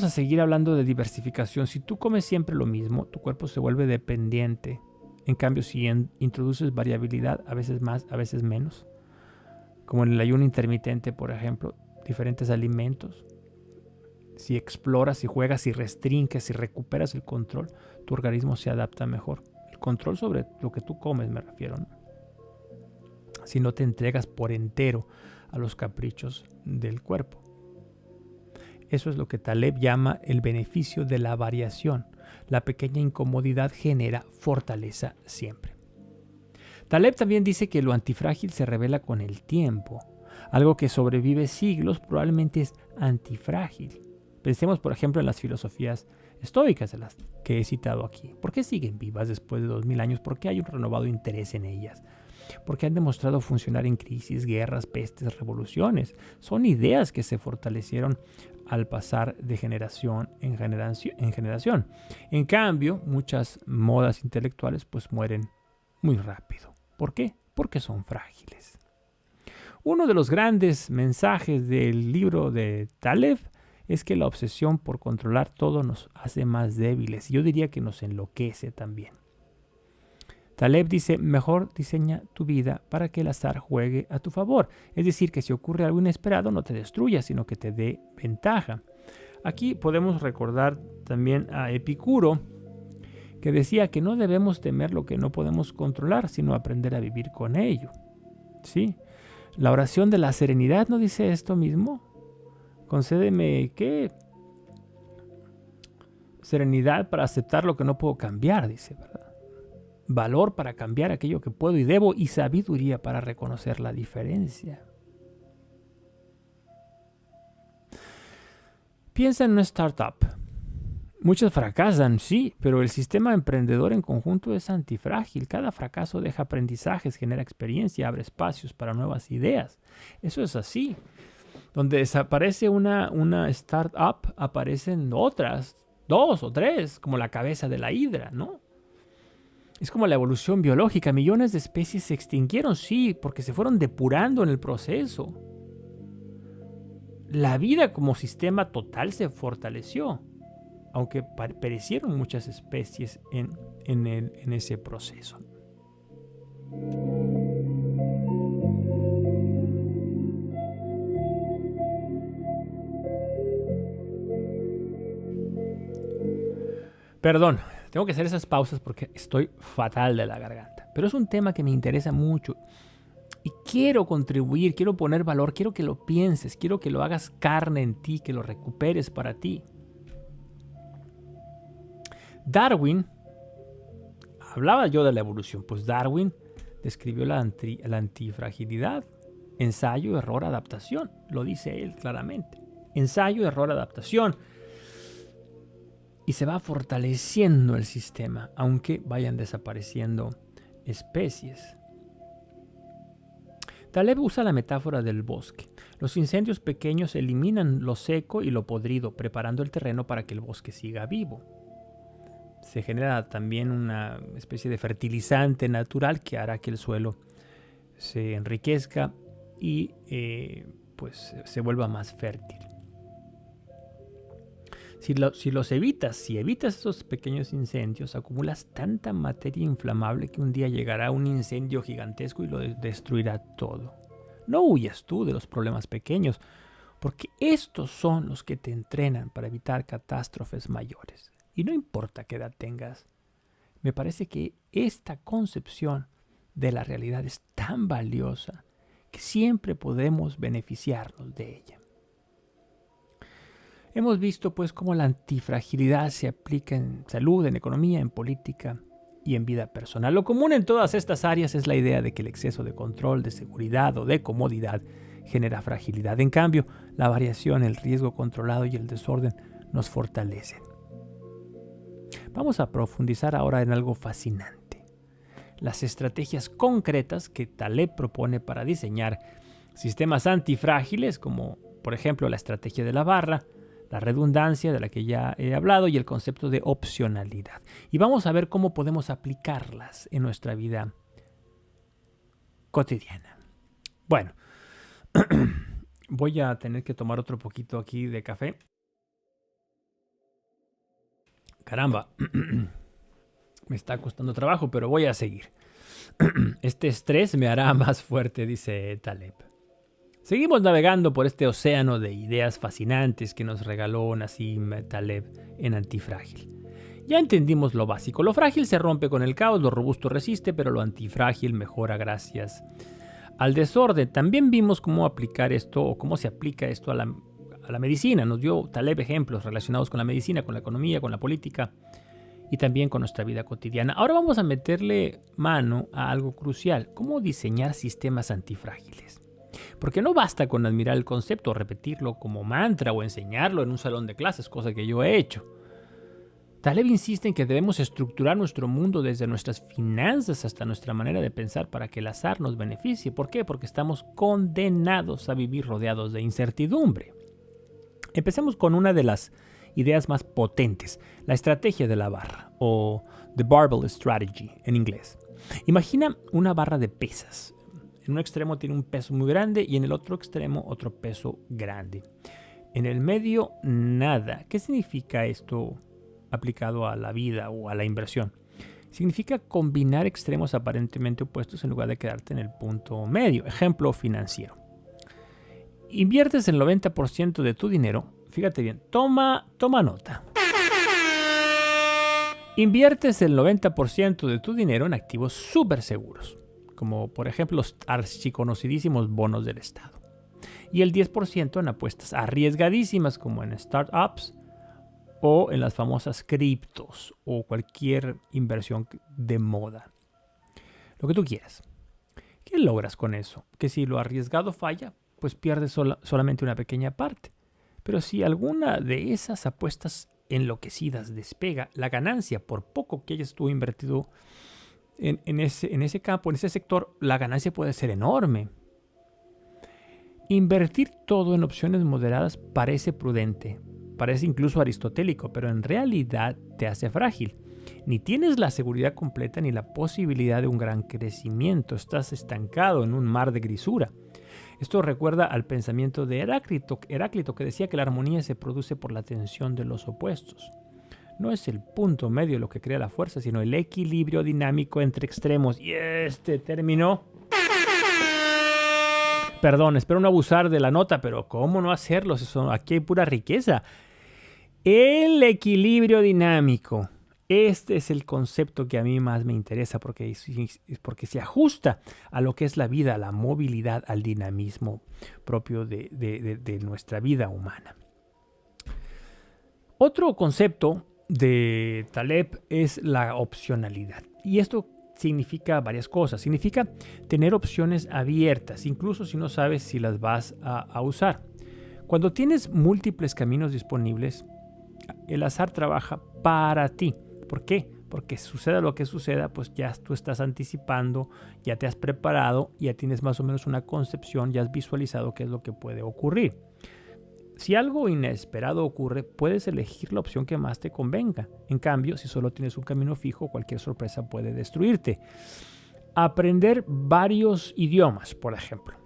a seguir hablando de diversificación. Si tú comes siempre lo mismo, tu cuerpo se vuelve dependiente. En cambio, si introduces variabilidad, a veces más, a veces menos, como en el ayuno intermitente, por ejemplo, diferentes alimentos, si exploras, si juegas, si restringes, si recuperas el control, tu organismo se adapta mejor. El control sobre lo que tú comes, me refiero, ¿no? Si no te entregas por entero a los caprichos del cuerpo. Eso es lo que Taleb llama el beneficio de la variación. La pequeña incomodidad genera fortaleza siempre. Taleb también dice que lo antifrágil se revela con el tiempo. Algo que sobrevive siglos probablemente es antifrágil. Pensemos, por ejemplo, en las filosofías estoicas de las que he citado aquí. ¿Por qué siguen vivas después de 2000 años? ¿Por qué hay un renovado interés en ellas? porque han demostrado funcionar en crisis, guerras, pestes, revoluciones. Son ideas que se fortalecieron al pasar de generación en generación. En cambio, muchas modas intelectuales pues mueren muy rápido. ¿Por qué? Porque son frágiles. Uno de los grandes mensajes del libro de Taleb es que la obsesión por controlar todo nos hace más débiles. Yo diría que nos enloquece también. Taleb dice, mejor diseña tu vida para que el azar juegue a tu favor. Es decir, que si ocurre algo inesperado no te destruya, sino que te dé ventaja. Aquí podemos recordar también a Epicuro, que decía que no debemos temer lo que no podemos controlar, sino aprender a vivir con ello. ¿Sí? La oración de la serenidad no dice esto mismo. Concédeme, ¿qué? Serenidad para aceptar lo que no puedo cambiar, dice, ¿verdad? Valor para cambiar aquello que puedo y debo, y sabiduría para reconocer la diferencia. Piensa en una startup. Muchos fracasan, sí, pero el sistema emprendedor en conjunto es antifrágil. Cada fracaso deja aprendizajes, genera experiencia, abre espacios para nuevas ideas. Eso es así. Donde desaparece una startup, aparecen otras, 2 o 3, como la cabeza de la hidra, ¿no? Es como la evolución biológica. Millones de especies se extinguieron, sí, porque se fueron depurando en el proceso. La vida como sistema total se fortaleció, aunque perecieron muchas especies en ese proceso. Perdón, tengo que hacer esas pausas porque estoy fatal de la garganta. Pero es un tema que me interesa mucho y quiero contribuir, quiero poner valor, quiero que lo pienses, quiero que lo hagas carne en ti, que lo recuperes para ti. Darwin, hablaba yo de la evolución, pues Darwin describió la antifragilidad. Ensayo, error, adaptación. Lo dice él claramente. Ensayo, error, adaptación. Y se va fortaleciendo el sistema, aunque vayan desapareciendo especies. Taleb usa la metáfora del bosque. Los incendios pequeños eliminan lo seco y lo podrido, preparando el terreno para que el bosque siga vivo. Se genera también una especie de fertilizante natural que hará que el suelo se enriquezca y pues se vuelva más fértil. Si evitas esos pequeños incendios, acumulas tanta materia inflamable que un día llegará un incendio gigantesco y lo destruirá todo. No huyas tú de los problemas pequeños, porque estos son los que te entrenan para evitar catástrofes mayores. Y no importa qué edad tengas, me parece que esta concepción de la realidad es tan valiosa que siempre podemos beneficiarnos de ella. Hemos visto pues cómo la antifragilidad se aplica en salud, en economía, en política y en vida personal. Lo común en todas estas áreas es la idea de que el exceso de control, de seguridad o de comodidad genera fragilidad. En cambio, la variación, el riesgo controlado y el desorden nos fortalecen. Vamos a profundizar ahora en algo fascinante: las estrategias concretas que Taleb propone para diseñar sistemas antifrágiles, como por ejemplo la estrategia de la barra, la redundancia de la que ya he hablado y el concepto de opcionalidad. Y vamos a ver cómo podemos aplicarlas en nuestra vida cotidiana. Bueno, voy a tener que tomar otro poquito aquí de café. Caramba, me está costando trabajo, pero voy a seguir. Este estrés me hará más fuerte, dice Taleb. Seguimos navegando por este océano de ideas fascinantes que nos regaló Nassim Taleb en Antifrágil. Ya entendimos lo básico. Lo frágil se rompe con el caos, lo robusto resiste, pero lo antifrágil mejora gracias al desorden. También vimos cómo aplicar esto o cómo se aplica esto a la medicina. Nos dio Taleb ejemplos relacionados con la medicina, con la economía, con la política y también con nuestra vida cotidiana. Ahora vamos a meterle mano a algo crucial: cómo diseñar sistemas antifrágiles. Porque no basta con admirar el concepto, repetirlo como mantra o enseñarlo en un salón de clases, cosa que yo he hecho. Taleb insiste en que debemos estructurar nuestro mundo desde nuestras finanzas hasta nuestra manera de pensar para que el azar nos beneficie. ¿Por qué? Porque estamos condenados a vivir rodeados de incertidumbre. Empecemos con una de las ideas más potentes, la estrategia de la barra, o The Barbell Strategy en inglés. Imagina una barra de pesas. En un extremo tiene un peso muy grande y en el otro extremo otro peso grande. En el medio, nada. ¿Qué significa esto aplicado a la vida o a la inversión? Significa combinar extremos aparentemente opuestos en lugar de quedarte en el punto medio. Ejemplo financiero. Inviertes el 90% de tu dinero. Fíjate bien, toma nota. Inviertes el 90% de tu dinero en activos súper seguros, como por ejemplo los archiconocidísimos bonos del Estado. Y el 10% en apuestas arriesgadísimas, como en startups o en las famosas criptos o cualquier inversión de moda. Lo que tú quieras. ¿Qué logras con eso? Que si lo arriesgado falla, pues pierdes solamente una pequeña parte. Pero si alguna de esas apuestas enloquecidas despega, la ganancia, por poco que hayas tú invertido en ese campo, en ese sector, la ganancia puede ser enorme. Invertir todo en opciones moderadas parece prudente, parece incluso aristotélico, pero en realidad te hace frágil. Ni tienes la seguridad completa ni la posibilidad de un gran crecimiento. Estás estancado en un mar de grisura. Esto recuerda al pensamiento de Heráclito, que decía que la armonía se produce por la tensión de los opuestos. No es el punto medio lo que crea la fuerza, sino el equilibrio dinámico entre extremos. Y este término... Perdón, espero no abusar de la nota, pero ¿cómo no hacerlo? Aquí hay pura riqueza. El equilibrio dinámico. Este es el concepto que a mí más me interesa porque se ajusta a lo que es la vida, a la movilidad, al dinamismo propio de nuestra vida humana. Otro concepto de Taleb es la opcionalidad. Y esto significa varias cosas. Significa tener opciones abiertas, incluso si no sabes si las vas a usar. Cuando tienes múltiples caminos disponibles, el azar trabaja para ti. ¿Por qué? Porque suceda lo que suceda, pues ya tú estás anticipando, ya te has preparado, ya tienes más o menos una concepción, ya has visualizado qué es lo que puede ocurrir. Si algo inesperado ocurre, puedes elegir la opción que más te convenga. En cambio, si solo tienes un camino fijo, cualquier sorpresa puede destruirte. Aprender varios idiomas, por ejemplo.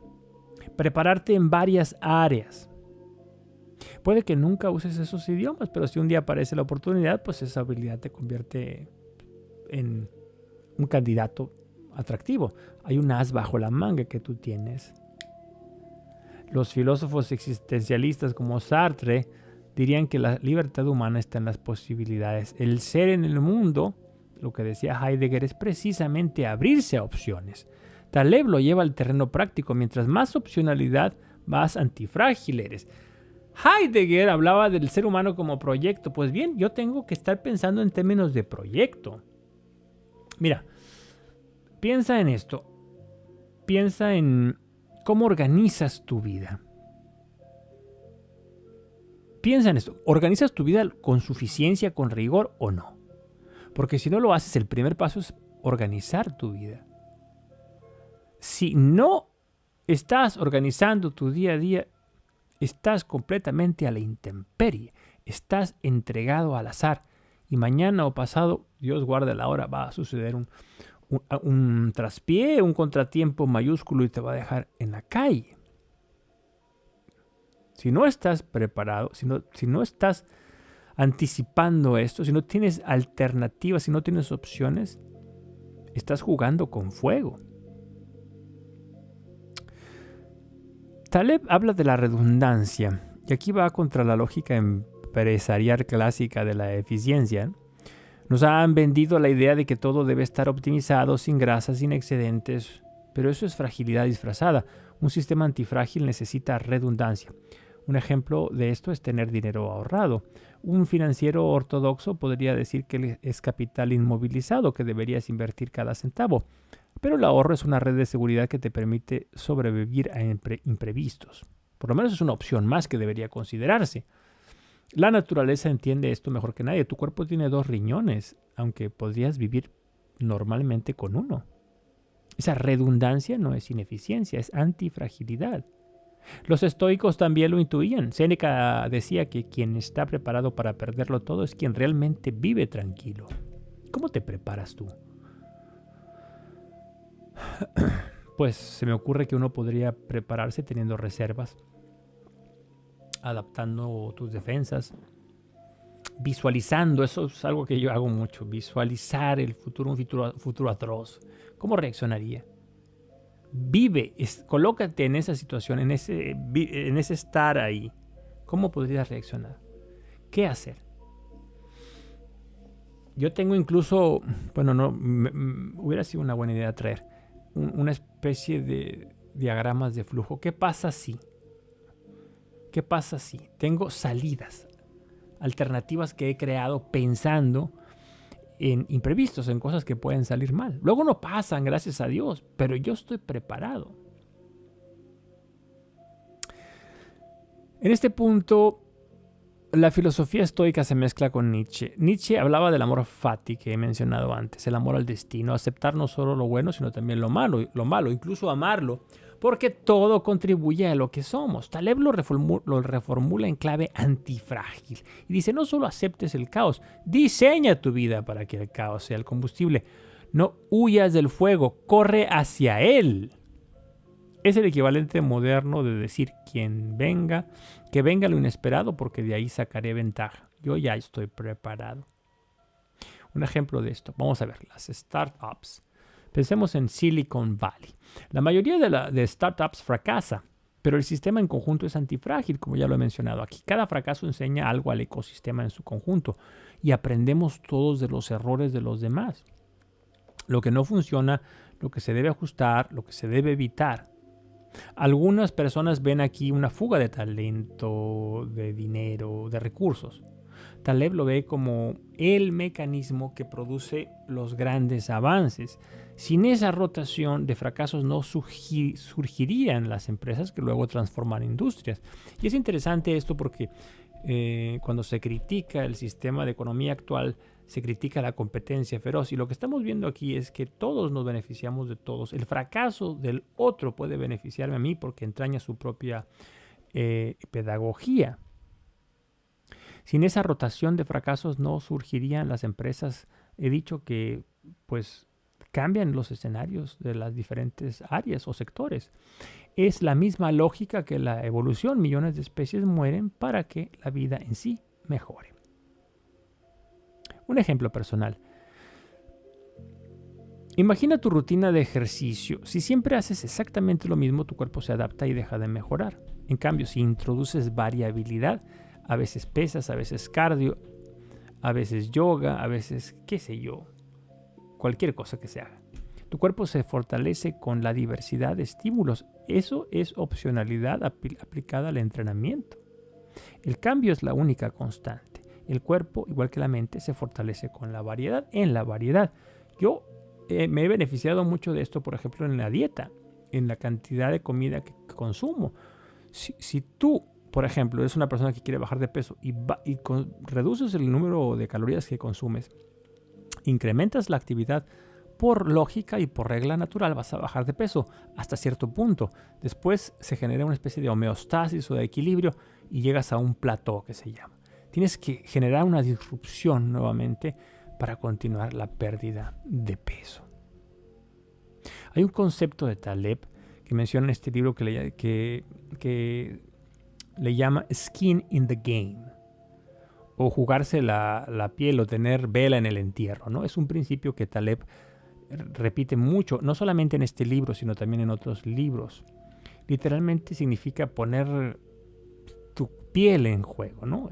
Prepararte en varias áreas. Puede que nunca uses esos idiomas, pero si un día aparece la oportunidad, pues esa habilidad te convierte en un candidato atractivo. Hay un as bajo la manga que tú tienes. Los filósofos existencialistas como Sartre dirían que la libertad humana está en las posibilidades. El ser en el mundo, lo que decía Heidegger, es precisamente abrirse a opciones. Taleb lo lleva al terreno práctico. Mientras más opcionalidad, más antifrágil eres. Heidegger hablaba del ser humano como proyecto. Pues bien, yo tengo que estar pensando en términos de proyecto. Mira, piensa en esto. Piensa en cómo organizas tu vida. Piensa en esto. ¿Organizas tu vida con suficiencia, con rigor o no? Porque si no lo haces, el primer paso es organizar tu vida. Si no estás organizando tu día a día, estás completamente a la intemperie, estás entregado al azar y mañana o pasado, Dios guarde la hora, va a suceder un traspié, un contratiempo mayúsculo y te va a dejar en la calle. Si no estás preparado, si no estás anticipando esto, si no tienes alternativas, si no tienes opciones, estás jugando con fuego. Taleb habla de la redundancia, y aquí va contra la lógica empresarial clásica de la eficiencia. Nos han vendido la idea de que todo debe estar optimizado, sin grasas, sin excedentes, pero eso es fragilidad disfrazada. Un sistema antifrágil necesita redundancia. Un ejemplo de esto es tener dinero ahorrado. Un financiero ortodoxo podría decir que es capital inmovilizado, que deberías invertir cada centavo. Pero el ahorro es una red de seguridad que te permite sobrevivir a imprevistos. Por lo menos es una opción más que debería considerarse. La naturaleza entiende esto mejor que nadie. Tu cuerpo tiene 2 riñones, aunque podrías vivir normalmente con uno. Esa redundancia no es ineficiencia, es antifragilidad. Los estoicos también lo intuían. Séneca decía que quien está preparado para perderlo todo es quien realmente vive tranquilo. ¿Cómo te preparas tú? Pues se me ocurre que uno podría prepararse teniendo reservas, adaptando tus defensas, visualizando. Eso es algo que yo hago mucho, visualizar el futuro, un futuro atroz. ¿Cómo reaccionaría? Vive, colócate en esa situación, en ese estar ahí. ¿Cómo podrías reaccionar? ¿Qué hacer? Yo tengo incluso, bueno, no, hubiera sido una buena idea traer una especie de diagramas de flujo. ¿Qué pasa si? ¿Qué pasa si? Tengo salidas, alternativas que he creado pensando en imprevistos, en cosas que pueden salir mal. Luego no pasan, gracias a Dios, pero yo estoy preparado. En este punto, la filosofía estoica se mezcla con Nietzsche. Nietzsche hablaba del amor fati que he mencionado antes, el amor al destino, aceptar no solo lo bueno, sino también lo malo, incluso amarlo, porque todo contribuye a lo que somos. Taleb lo reformula en clave antifrágil y dice: no solo aceptes el caos, diseña tu vida para que el caos sea el combustible. No huyas del fuego, corre hacia él. Es el equivalente moderno de decir: que venga lo inesperado, porque de ahí sacaré ventaja. Yo ya estoy preparado. Un ejemplo de esto, vamos a ver, las startups. Pensemos en Silicon Valley. La mayoría de startups fracasa, pero el sistema en conjunto es antifrágil, como ya lo he mencionado aquí. Cada fracaso enseña algo al ecosistema en su conjunto y aprendemos todos de los errores de los demás. Lo que no funciona, lo que se debe ajustar, lo que se debe evitar. Algunas personas ven aquí una fuga de talento, de dinero, de recursos. Taleb lo ve como el mecanismo que produce los grandes avances. Sin esa rotación de fracasos no surgirían las empresas que luego transforman industrias. Y es interesante esto porque cuando se critica el sistema de economía actual, se critica la competencia feroz. Y lo que estamos viendo aquí es que todos nos beneficiamos de todos. El fracaso del otro puede beneficiarme a mí porque entraña su propia pedagogía. Sin esa rotación de fracasos no surgirían las empresas. He dicho que pues cambian los escenarios de las diferentes áreas o sectores. Es la misma lógica que la evolución. Millones de especies mueren para que la vida en sí mejore. Un ejemplo personal. Imagina tu rutina de ejercicio. Si siempre haces exactamente lo mismo, tu cuerpo se adapta y deja de mejorar. En cambio, si introduces variabilidad, a veces pesas, a veces cardio, a veces yoga, a veces qué sé yo, cualquier cosa que se haga. Tu cuerpo se fortalece con la diversidad de estímulos. Eso es opcionalidad aplicada al entrenamiento. El cambio es la única constante. El cuerpo, igual que la mente, se fortalece con la variedad. En la variedad. Yo me he beneficiado mucho de esto, por ejemplo, en la dieta, en la cantidad de comida que consumo. Si tú, por ejemplo, eres una persona que quiere bajar de peso y reduces el número de calorías que consumes, incrementas la actividad, por lógica y por regla natural vas a bajar de peso hasta cierto punto. Después se genera una especie de homeostasis o de equilibrio y llegas a un plató que se llama. Tienes que generar una disrupción nuevamente para continuar la pérdida de peso. Hay un concepto de Taleb que menciona en este libro que le llama skin in the game, o jugarse la piel o tener vela en el entierro, ¿no? Es un principio que Taleb repite mucho, no solamente en este libro, sino también en otros libros. Literalmente significa poner tu piel en juego, ¿no?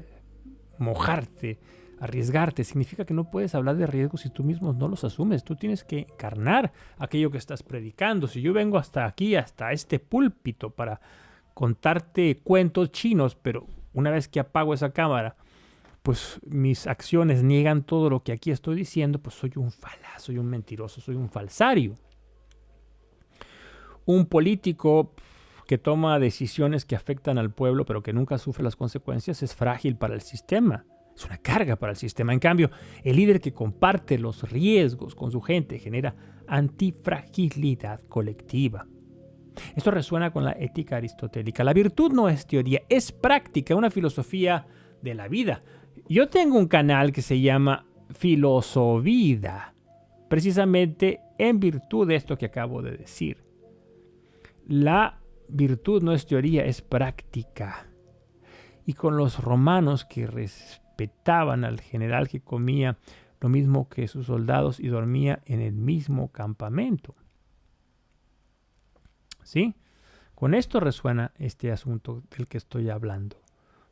Mojarte, arriesgarte. Significa que no puedes hablar de riesgos si tú mismo no los asumes. Tú tienes que encarnar aquello que estás predicando. Si yo vengo hasta aquí, hasta este púlpito, para contarte cuentos chinos, pero una vez que apago esa cámara, pues mis acciones niegan todo lo que aquí estoy diciendo, pues soy un falaz, soy un mentiroso, soy un falsario. Un político que toma decisiones que afectan al pueblo pero que nunca sufre las consecuencias es frágil para el sistema. Es una carga para el sistema. En cambio, el líder que comparte los riesgos con su gente genera antifragilidad colectiva. Esto resuena con la ética aristotélica. La virtud no es teoría, es práctica, una filosofía de la vida. Yo tengo un canal que se llama Filosovida, precisamente en virtud de esto que acabo de decir. La virtud no es teoría, es práctica. Y con los romanos que respetaban al general que comía lo mismo que sus soldados y dormía en el mismo campamento. ¿Sí? Con esto resuena este asunto del que estoy hablando.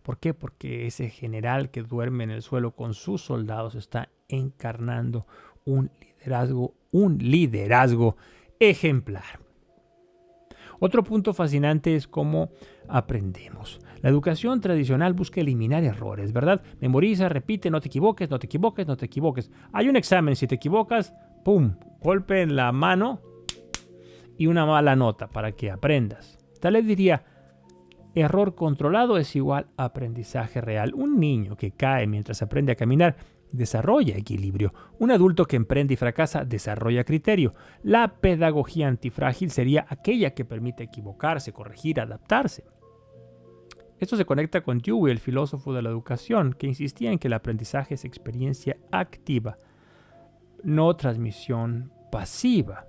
¿Por qué? Porque ese general que duerme en el suelo con sus soldados está encarnando un liderazgo ejemplar. Otro punto fascinante es cómo aprendemos. La educación tradicional busca eliminar errores, ¿verdad? Memoriza, repite, no te equivoques, no te equivoques, no te equivoques. Hay un examen, si te equivocas, ¡pum! Golpe en la mano y una mala nota para que aprendas. Tal vez diría, error controlado es igual a aprendizaje real. Un niño que cae mientras aprende a caminar desarrolla equilibrio. Un adulto que emprende y fracasa desarrolla criterio. La pedagogía antifrágil sería aquella que permite equivocarse, corregir, adaptarse. Esto se conecta con Dewey, el filósofo de la educación, que insistía en que el aprendizaje es experiencia activa, no transmisión pasiva.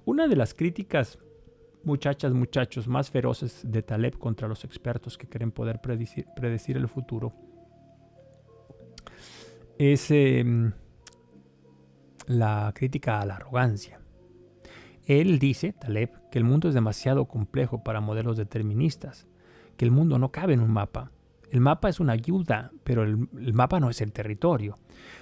Una de las críticas, muchachos, más feroces de Taleb contra los expertos que creen poder predecir el futuro es la crítica a la arrogancia. Él dice, Taleb, que el mundo es demasiado complejo para modelos deterministas, que el mundo no cabe en un mapa. El mapa es una ayuda, pero el mapa no es el territorio.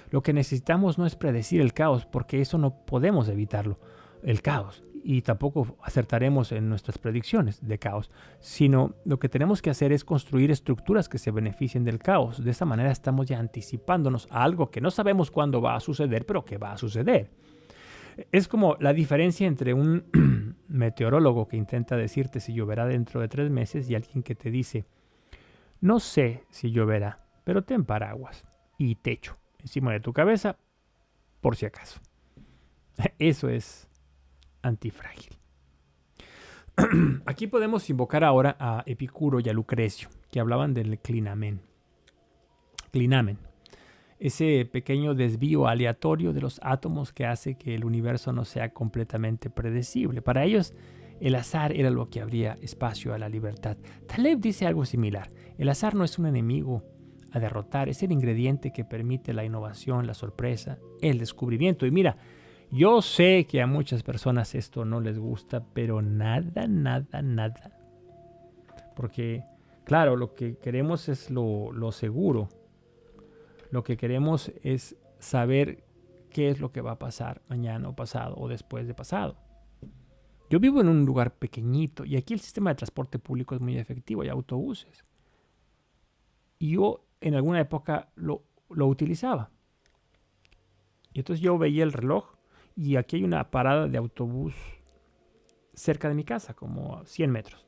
Lo que necesitamos no es predecir el caos, porque eso no podemos evitarlo, el caos, y tampoco acertaremos en nuestras predicciones de caos, sino lo que tenemos que hacer es construir estructuras que se beneficien del caos. De esta manera estamos ya anticipándonos a algo que no sabemos cuándo va a suceder, pero que va a suceder. Es como la diferencia entre un meteorólogo que intenta decirte si lloverá dentro de 3 meses y alguien que te dice, no sé si lloverá, pero ten paraguas y techo encima de tu cabeza por si acaso. Eso es antifrágil. Aquí podemos invocar ahora a Epicuro y a Lucrecio, que hablaban del clinamen. Ese pequeño desvío aleatorio de los átomos que hace que el universo no sea completamente predecible. Para ellos, el azar era lo que abría espacio a la libertad. Taleb dice algo similar. El azar no es un enemigo a derrotar, es el ingrediente que permite la innovación, la sorpresa, el descubrimiento. Y mira, yo sé que a muchas personas esto no les gusta, pero nada. Porque, claro, lo que queremos es lo seguro. Lo que queremos es saber qué es lo que va a pasar mañana o pasado o después de pasado. Yo vivo en un lugar pequeñito y aquí el sistema de transporte público es muy efectivo, hay autobuses. Y yo en alguna época lo utilizaba. Y entonces yo veía el reloj y aquí hay una parada de autobús cerca de mi casa, como a 100 metros.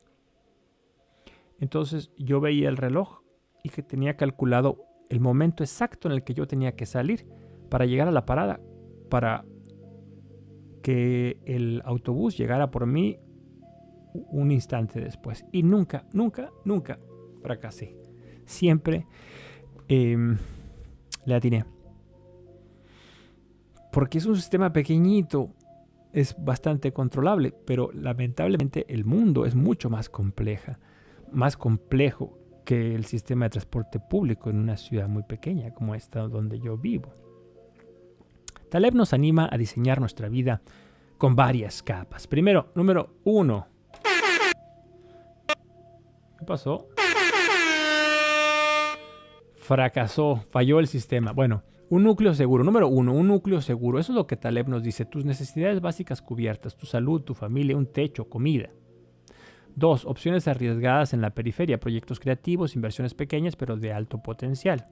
Entonces yo veía el reloj y que tenía calculado el momento exacto en el que yo tenía que salir para llegar a la parada, para que el autobús llegara por mí un instante después. Y nunca fracasé. Siempre le atiné. Porque es un sistema pequeñito, es bastante controlable, pero lamentablemente el mundo es mucho más complejo que el sistema de transporte público en una ciudad muy pequeña como esta donde yo vivo. Taleb nos anima a diseñar nuestra vida con varias capas. Primero, número 1. ¿Qué pasó? Fracasó, falló el sistema. Bueno, un núcleo seguro. Número 1, un núcleo seguro. Eso es lo que Taleb nos dice. Tus necesidades básicas cubiertas, tu salud, tu familia, un techo, comida. 2. Opciones arriesgadas en la periferia, proyectos creativos, inversiones pequeñas pero de alto potencial.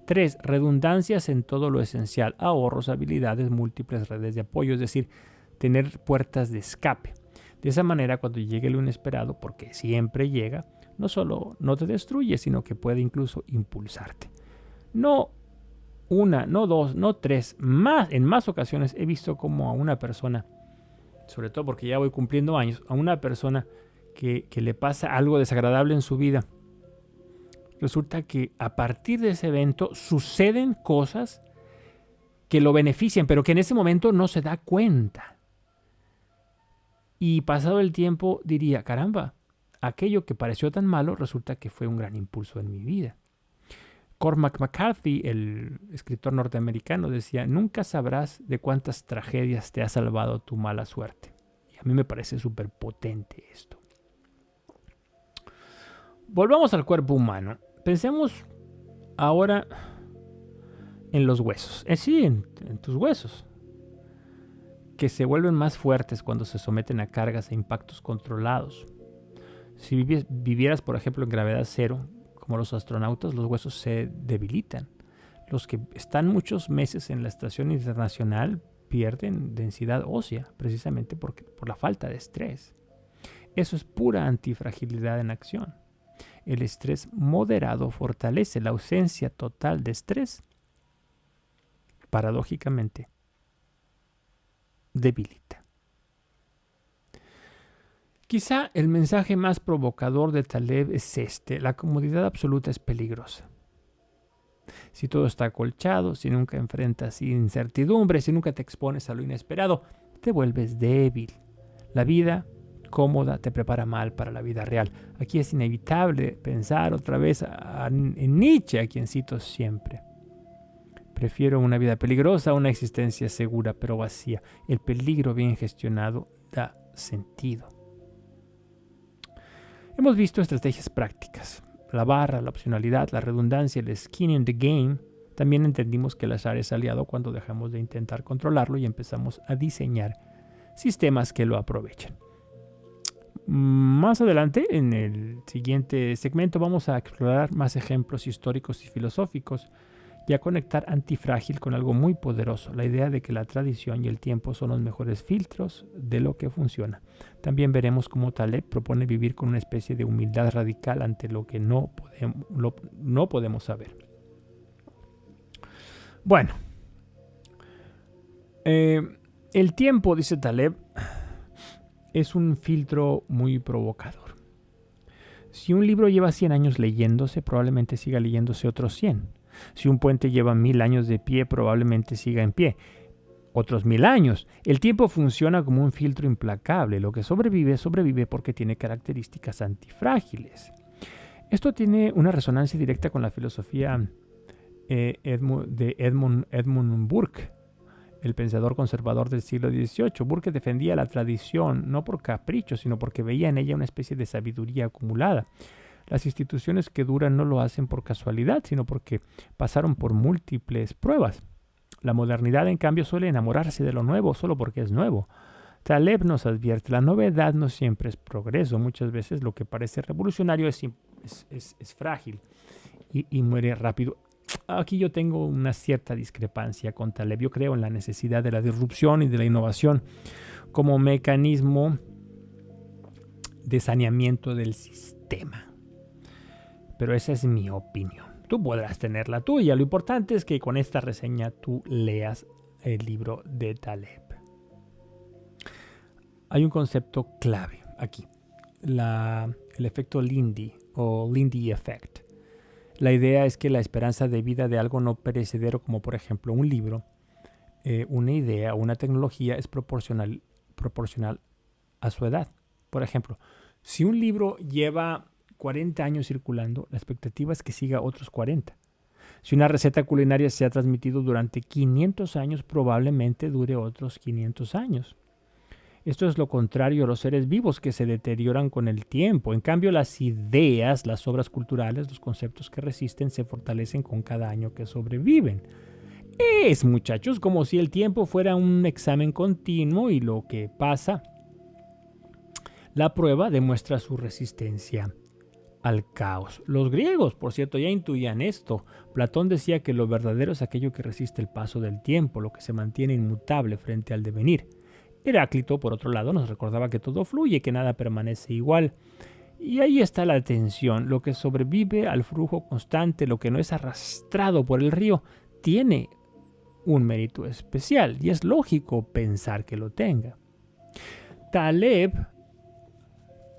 3. Redundancias en todo lo esencial, ahorros, habilidades, múltiples redes de apoyo, es decir, tener puertas de escape. De esa manera, cuando llegue lo inesperado, porque siempre llega, no solo no te destruye, sino que puede incluso impulsarte. No una, no dos, no tres, en más ocasiones he visto como a una persona, sobre todo porque ya voy cumpliendo años, a una persona que le pasa algo desagradable en su vida. Resulta que a partir de ese evento suceden cosas que lo benefician, pero que en ese momento no se da cuenta. Y pasado el tiempo diría, caramba, aquello que pareció tan malo resulta que fue un gran impulso en mi vida. Cormac McCarthy, el escritor norteamericano, decía, nunca sabrás de cuántas tragedias te ha salvado tu mala suerte. Y a mí me parece súper potente esto. Volvamos al cuerpo humano. Pensemos ahora en los huesos. Sí, en tus huesos, que se vuelven más fuertes cuando se someten a cargas e impactos controlados. Si vivieras, por ejemplo, en gravedad cero, como los astronautas, los huesos se debilitan. Los que están muchos meses en la estación internacional pierden densidad ósea, precisamente por la falta de estrés. Eso es pura antifragilidad en acción. El estrés moderado fortalece. La ausencia total de estrés, paradójicamente, debilita. Quizá el mensaje más provocador de Taleb es este: la comodidad absoluta es peligrosa. Si todo está acolchado, si nunca enfrentas incertidumbre, si nunca te expones a lo inesperado, te vuelves débil. La vida cómoda te prepara mal para la vida real. Aquí es inevitable pensar otra vez en Nietzsche, a quien cito siempre. Prefiero una vida peligrosa a una existencia segura pero vacía. El peligro bien gestionado da sentido. Hemos visto estrategias prácticas. La barra, la opcionalidad, la redundancia, el skin in the game. También entendimos que el azar es aliado cuando dejamos de intentar controlarlo y empezamos a diseñar sistemas que lo aprovechan. Más adelante, en el siguiente segmento, vamos a explorar más ejemplos históricos y filosóficos y a conectar Antifrágil con algo muy poderoso, la idea de que la tradición y el tiempo son los mejores filtros de lo que funciona. También veremos cómo Taleb propone vivir con una especie de humildad radical ante lo que no podemos saber. Bueno, el tiempo, dice Taleb, es un filtro muy provocador. Si un libro lleva 100 años leyéndose, probablemente siga leyéndose otros 100. Si un puente lleva 1000 años de pie, probablemente siga en pie otros 1000 años. El tiempo funciona como un filtro implacable. Lo que sobrevive, sobrevive porque tiene características antifrágiles. Esto tiene una resonancia directa con la filosofía de Edmund Burke, el pensador conservador del siglo XVIII. Burke defendía la tradición no por capricho, sino porque veía en ella una especie de sabiduría acumulada. Las instituciones que duran no lo hacen por casualidad, sino porque pasaron por múltiples pruebas. La modernidad, en cambio, suele enamorarse de lo nuevo solo porque es nuevo. Taleb nos advierte, la novedad no siempre es progreso. Muchas veces lo que parece revolucionario es frágil y muere rápido. Aquí yo tengo una cierta discrepancia con Taleb. Yo creo en la necesidad de la disrupción y de la innovación como mecanismo de saneamiento del sistema. Pero esa es mi opinión. Tú podrás tener la tuya. Lo importante es que con esta reseña tú leas el libro de Taleb. Hay un concepto clave aquí. El efecto Lindy o Lindy Effect. La idea es que la esperanza de vida de algo no perecedero, como por ejemplo un libro, una idea o una tecnología, es proporcional a su edad. Por ejemplo, si un libro lleva 40 años circulando, la expectativa es que siga otros 40. Si una receta culinaria se ha transmitido durante 500 años, probablemente dure otros 500 años. Esto es lo contrario a los seres vivos, que se deterioran con el tiempo. En cambio, las ideas, las obras culturales, los conceptos que resisten, se fortalecen con cada año que sobreviven. Es, muchachos, como si el tiempo fuera un examen continuo y lo que pasa, la prueba demuestra su resistencia al caos. Los griegos, por cierto, ya intuían esto. Platón decía que lo verdadero es aquello que resiste el paso del tiempo, lo que se mantiene inmutable frente al devenir. Heráclito, por otro lado, nos recordaba que todo fluye, que nada permanece igual. Y ahí está la tensión. Lo que sobrevive al flujo constante, lo que no es arrastrado por el río, tiene un mérito especial y es lógico pensar que lo tenga. Taleb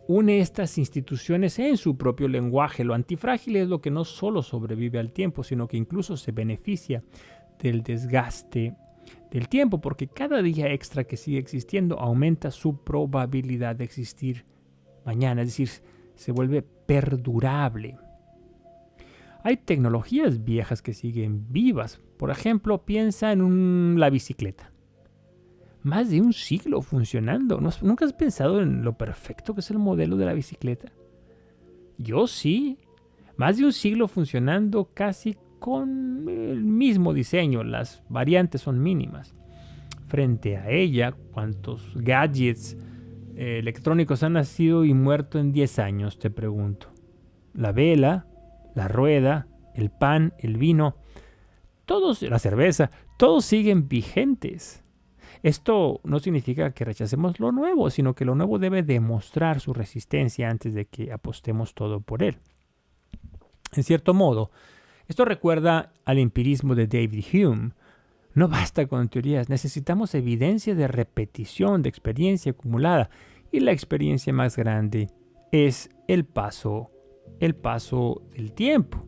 une estas instituciones en su propio lenguaje. Lo antifrágil es lo que no solo sobrevive al tiempo, sino que incluso se beneficia del desgaste del tiempo, porque cada día extra que sigue existiendo aumenta su probabilidad de existir mañana, es decir, se vuelve perdurable. Hay tecnologías viejas que siguen vivas. Por ejemplo, piensa en la bicicleta. Más de un siglo funcionando. ¿Nunca has pensado en lo perfecto que es el modelo de la bicicleta? Yo sí. Más de un siglo funcionando casi con el mismo diseño. Las variantes son mínimas. Frente a ella, ¿cuántos gadgets electrónicos han nacido y muerto en 10 años? Te pregunto. La vela, la rueda, el pan, el vino, la cerveza, todos siguen vigentes. Esto no significa que rechacemos lo nuevo, sino que lo nuevo debe demostrar su resistencia antes de que apostemos todo por él. En cierto modo, esto recuerda al empirismo de David Hume. No basta con teorías, necesitamos evidencia de repetición, de experiencia acumulada. Y la experiencia más grande es el paso del tiempo.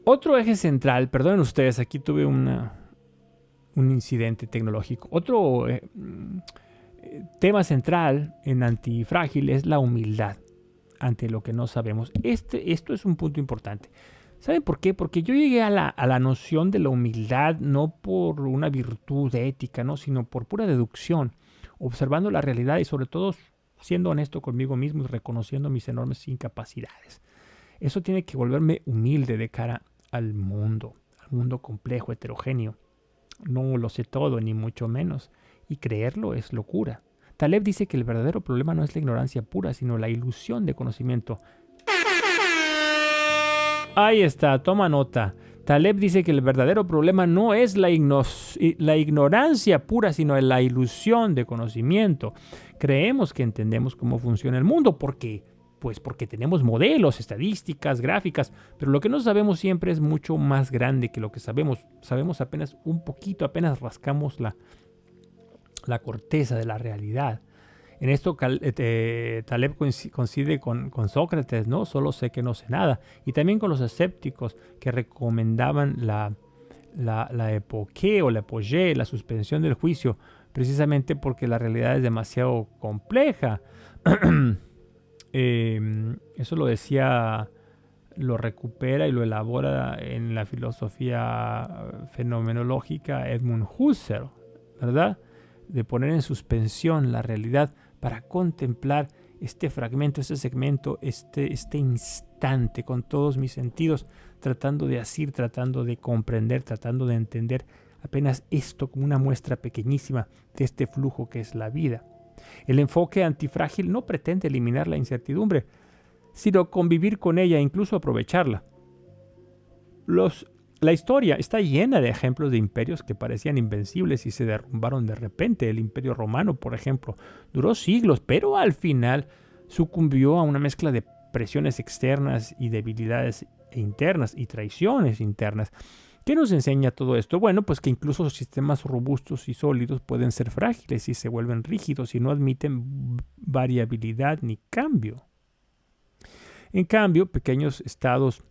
Otro eje central, perdonen ustedes, aquí tuve un incidente tecnológico. Otro tema central en Antifrágil es la humildad ante lo que no sabemos. Esto es un punto importante. ¿Saben por qué? Porque yo llegué a la noción de la humildad no por una virtud ética, ¿no? Sino por pura deducción, observando la realidad y sobre todo siendo honesto conmigo mismo y reconociendo mis enormes incapacidades. Eso tiene que volverme humilde de cara al mundo complejo, heterogéneo. No lo sé todo, ni mucho menos, y creerlo es locura. Taleb dice que el verdadero problema no es la ignorancia pura, sino la ilusión de conocimiento. Ahí está, toma nota. Taleb dice que el verdadero problema no es la ignorancia pura, sino la ilusión de conocimiento. Creemos que entendemos cómo funciona el mundo, porque tenemos modelos, estadísticas, gráficas, pero lo que no sabemos siempre es mucho más grande que lo que sabemos. Sabemos apenas un poquito, apenas rascamos la corteza de la realidad. En esto Taleb coincide con Sócrates, ¿no? Solo sé que no sé nada. Y también con los escépticos que recomendaban la epoqué o la apogée, la suspensión del juicio, precisamente porque la realidad es demasiado compleja. Eso lo recupera y lo elabora en la filosofía fenomenológica Edmund Husserl, ¿verdad? De poner en suspensión la realidad para contemplar este fragmento, este segmento, este instante con todos mis sentidos, tratando de asir, tratando de comprender, tratando de entender apenas esto como una muestra pequeñísima de este flujo que es la vida. El enfoque antifrágil no pretende eliminar la incertidumbre, sino convivir con ella e incluso aprovecharla. La historia está llena de ejemplos de imperios que parecían invencibles y se derrumbaron de repente. El Imperio Romano, por ejemplo, duró siglos, pero al final sucumbió a una mezcla de presiones externas y debilidades internas y traiciones internas. ¿Qué nos enseña todo esto? Bueno, pues que incluso sistemas robustos y sólidos pueden ser frágiles y se vuelven rígidos y no admiten variabilidad ni cambio. En cambio, pequeños estados,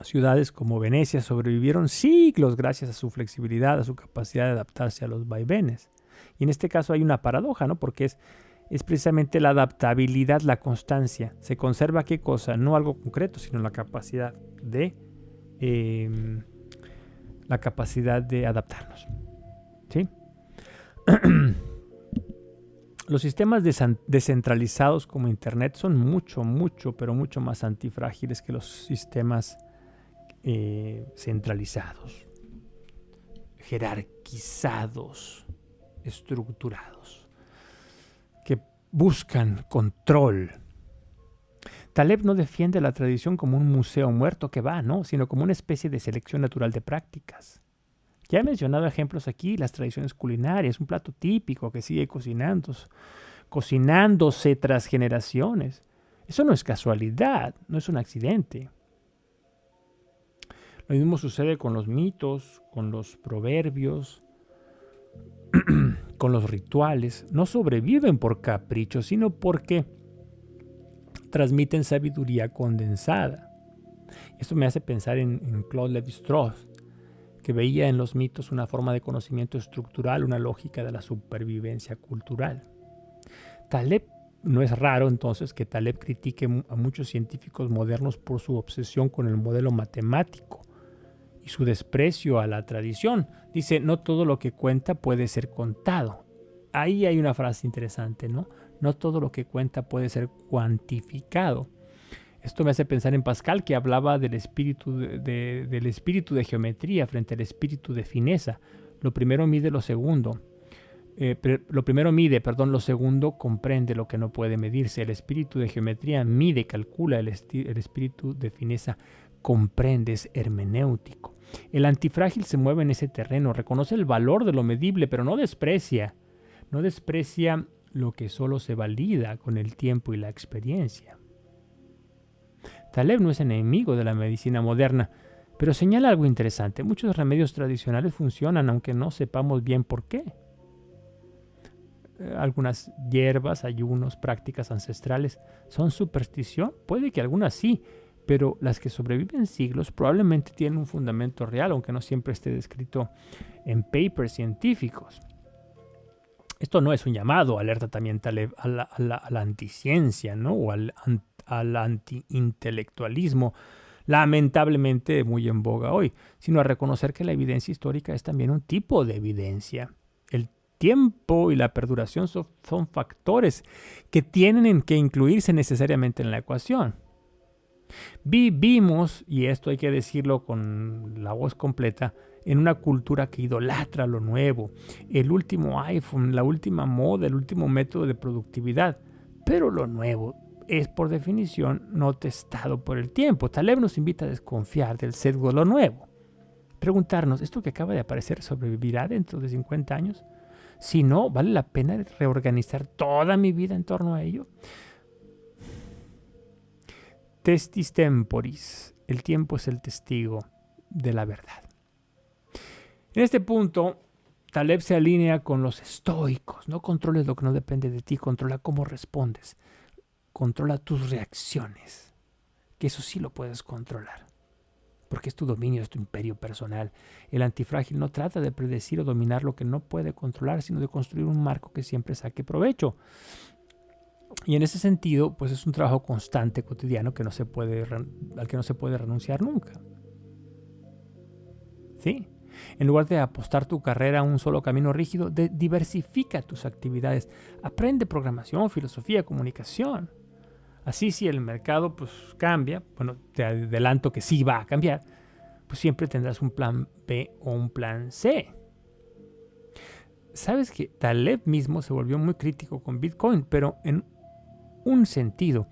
ciudades como Venecia sobrevivieron siglos gracias a su flexibilidad, a su capacidad de adaptarse a los vaivenes. Y en este caso hay una paradoja, ¿no? Porque es precisamente la adaptabilidad, la constancia. Se conserva qué cosa, no algo concreto, sino la capacidad de adaptarnos. ¿Sí? Los sistemas descentralizados como Internet son pero mucho más antifrágiles que los sistemas centralizados, jerarquizados, estructurados, que buscan control. Taleb no defiende la tradición como un museo muerto que va, ¿no? Sino como una especie de selección natural de prácticas. Ya he mencionado ejemplos aquí, las tradiciones culinarias, un plato típico que sigue cocinándose tras generaciones. Eso no es casualidad, no es un accidente. Lo mismo sucede con los mitos, con los proverbios, con los rituales. No sobreviven por capricho, sino porque transmiten sabiduría condensada. Esto me hace pensar en Claude Lévi-Strauss, que veía en los mitos una forma de conocimiento estructural, una lógica de la supervivencia cultural. Taleb, no es raro entonces que Taleb critique a muchos científicos modernos por su obsesión con el modelo matemático y su desprecio a la tradición. Dice, no todo lo que cuenta puede ser contado. Ahí hay una frase interesante, ¿no? No todo lo que cuenta puede ser cuantificado. Esto me hace pensar en Pascal, que hablaba del espíritu de geometría frente al espíritu de fineza. Lo primero mide, lo segundo comprende lo que no puede medirse. El espíritu de geometría mide, calcula. El espíritu de fineza comprende, es hermenéutico. El antifrágil se mueve en ese terreno, reconoce el valor de lo medible, pero no desprecia lo que solo se valida con el tiempo y la experiencia. Taleb no es enemigo de la medicina moderna, pero señala algo interesante. Muchos remedios tradicionales funcionan aunque no sepamos bien por qué. Algunas hierbas, ayunos, prácticas ancestrales son superstición. Puede que algunas sí, pero las que sobreviven siglos probablemente tienen un fundamento real, aunque no siempre esté descrito en papers científicos. Esto no es un llamado, alerta también Taleb, a la anticiencia, ¿no? O al antiintelectualismo, lamentablemente muy en boga hoy, sino a reconocer que la evidencia histórica es también un tipo de evidencia. El tiempo y la perduración son factores que tienen que incluirse necesariamente en la ecuación. Vivimos, y esto hay que decirlo con la voz completa, en una cultura que idolatra lo nuevo, el último iPhone, la última moda, el último método de productividad. Pero lo nuevo es por definición no testado por el tiempo. Taleb nos invita a desconfiar del sesgo de lo nuevo. Preguntarnos, ¿esto que acaba de aparecer sobrevivirá dentro de 50 años? Si no, ¿vale la pena reorganizar toda mi vida en torno a ello? Testis temporis, el tiempo es el testigo de la verdad. En este punto, Taleb se alinea con los estoicos. No controles lo que no depende de ti, controla cómo respondes. Controla tus reacciones, que eso sí lo puedes controlar, porque es tu dominio, es tu imperio personal. El antifrágil no trata de predecir o dominar lo que no puede controlar, sino de construir un marco que siempre saque provecho. Y en ese sentido, pues es un trabajo constante, cotidiano, al que no se puede renunciar nunca. ¿Sí? En lugar de apostar tu carrera a un solo camino rígido, diversifica tus actividades. Aprende programación, filosofía, comunicación. Así, si el mercado pues cambia, bueno, te adelanto que sí va a cambiar, pues siempre tendrás un plan B o un plan C. Sabes que Taleb mismo se volvió muy crítico con Bitcoin, pero en un sentido,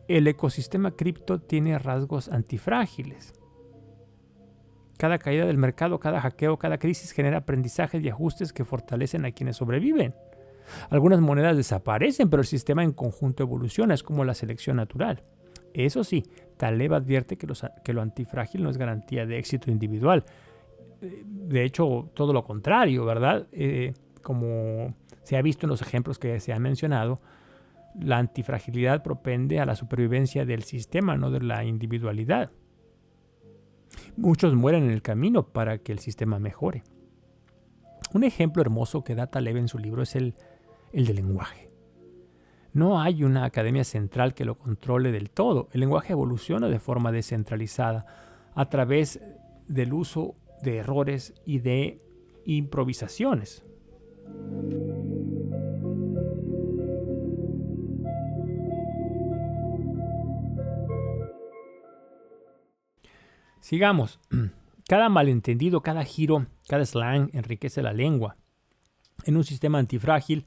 el ecosistema cripto tiene rasgos antifrágiles. Cada caída del mercado, cada hackeo, cada crisis genera aprendizajes y ajustes que fortalecen a quienes sobreviven. Algunas monedas desaparecen, pero el sistema en conjunto evoluciona, es como la selección natural. Eso sí, Taleb advierte que lo antifrágil no es garantía de éxito individual. De hecho, todo lo contrario, ¿verdad? Como se ha visto en los ejemplos que se han mencionado, la antifragilidad propende a la supervivencia del sistema, no de la individualidad. Muchos mueren en el camino para que el sistema mejore. Un ejemplo hermoso que da Taleb en su libro es el del lenguaje. No hay una academia central que lo controle del todo. El lenguaje evoluciona de forma descentralizada a través del uso de errores y de improvisaciones. Sigamos. Cada malentendido, cada giro, cada slang enriquece la lengua. En un sistema antifrágil,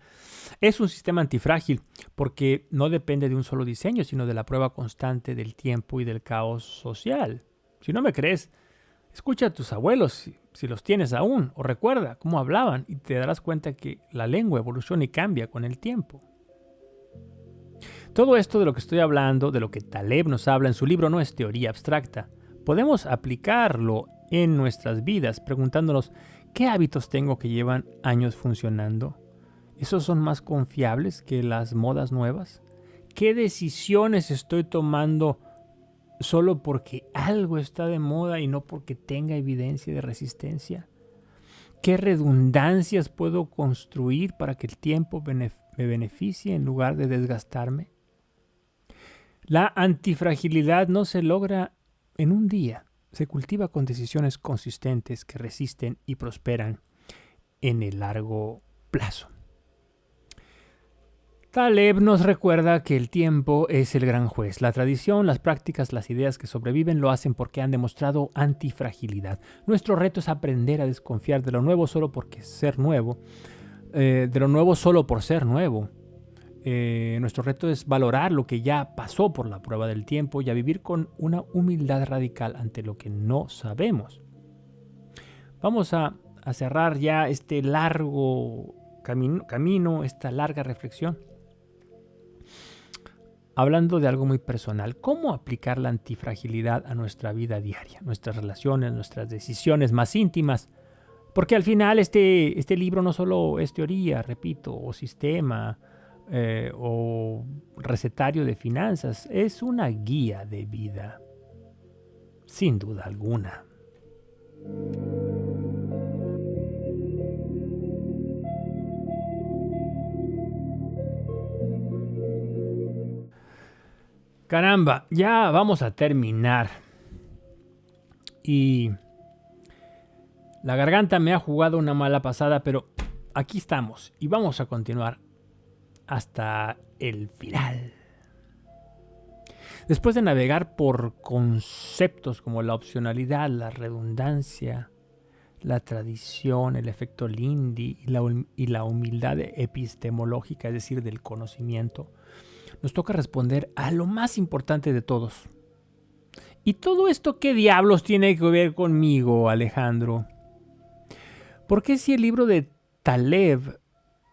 Es un sistema antifrágil porque no depende de un solo diseño, sino de la prueba constante del tiempo y del caos social. Si no me crees, escucha a tus abuelos si los tienes aún, o recuerda cómo hablaban y te darás cuenta que la lengua evoluciona y cambia con el tiempo. Todo esto de lo que estoy hablando, de lo que Taleb nos habla en su libro, no es teoría abstracta. Podemos aplicarlo en nuestras vidas preguntándonos ¿qué hábitos tengo que llevan años funcionando? ¿Esos son más confiables que las modas nuevas? ¿Qué decisiones estoy tomando solo porque algo está de moda y no porque tenga evidencia de resistencia? ¿Qué redundancias puedo construir para que el tiempo me beneficie en lugar de desgastarme? La antifragilidad no se logra en un día, se cultiva con decisiones consistentes que resisten y prosperan en el largo plazo. Taleb nos recuerda que el tiempo es el gran juez. La tradición, las prácticas, las ideas que sobreviven lo hacen porque han demostrado antifragilidad. Nuestro reto es aprender a desconfiar de lo nuevo solo porque ser nuevo, de lo nuevo solo por ser nuevo. Nuestro reto es valorar lo que ya pasó por la prueba del tiempo y a vivir con una humildad radical ante lo que no sabemos. Vamos a cerrar ya este largo camino, esta larga reflexión, hablando de algo muy personal. ¿Cómo aplicar la antifragilidad a nuestra vida diaria, nuestras relaciones, nuestras decisiones más íntimas? Porque al final este libro no solo es teoría, repito, o sistema, o recetario de finanzas, es una guía de vida, sin duda alguna. Caramba, ya vamos a terminar. Y la garganta me ha jugado una mala pasada, pero aquí estamos y vamos a continuar hasta el final. Después de navegar por conceptos como la opcionalidad, la redundancia, la tradición, el efecto Lindy y la humildad epistemológica, es decir, del conocimiento, nos toca responder a lo más importante de todos. ¿Y todo esto qué diablos tiene que ver conmigo, Alejandro? ¿Por qué si el libro de Taleb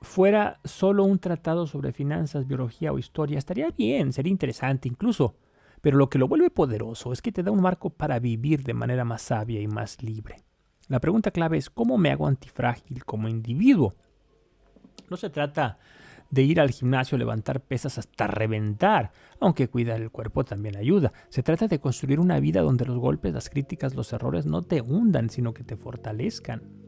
fuera solo un tratado sobre finanzas, biología o historia, estaría bien, sería interesante incluso, pero lo que lo vuelve poderoso es que te da un marco para vivir de manera más sabia y más libre. La pregunta clave es ¿cómo me hago antifrágil como individuo? No se trata de ir al gimnasio, levantar pesas hasta reventar, aunque cuidar el cuerpo también ayuda. Se trata de construir una vida donde los golpes, las críticas, los errores no te hundan, sino que te fortalezcan.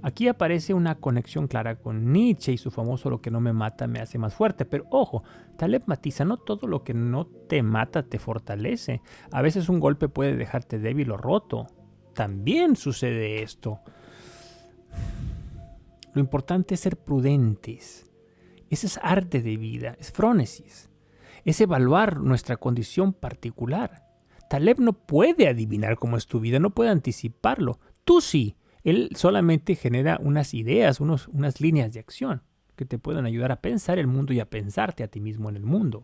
Aquí aparece una conexión clara con Nietzsche y su famoso "lo que no me mata me hace más fuerte". Pero ojo, Taleb matiza, no todo lo que no te mata te fortalece. A veces un golpe puede dejarte débil o roto. También sucede esto. Lo importante es ser prudentes. Ese es arte de vida, es frónesis. Es evaluar nuestra condición particular. Taleb no puede adivinar cómo es tu vida, no puede anticiparlo. Tú sí. Él solamente genera unas ideas, unas líneas de acción que te pueden ayudar a pensar el mundo y a pensarte a ti mismo en el mundo.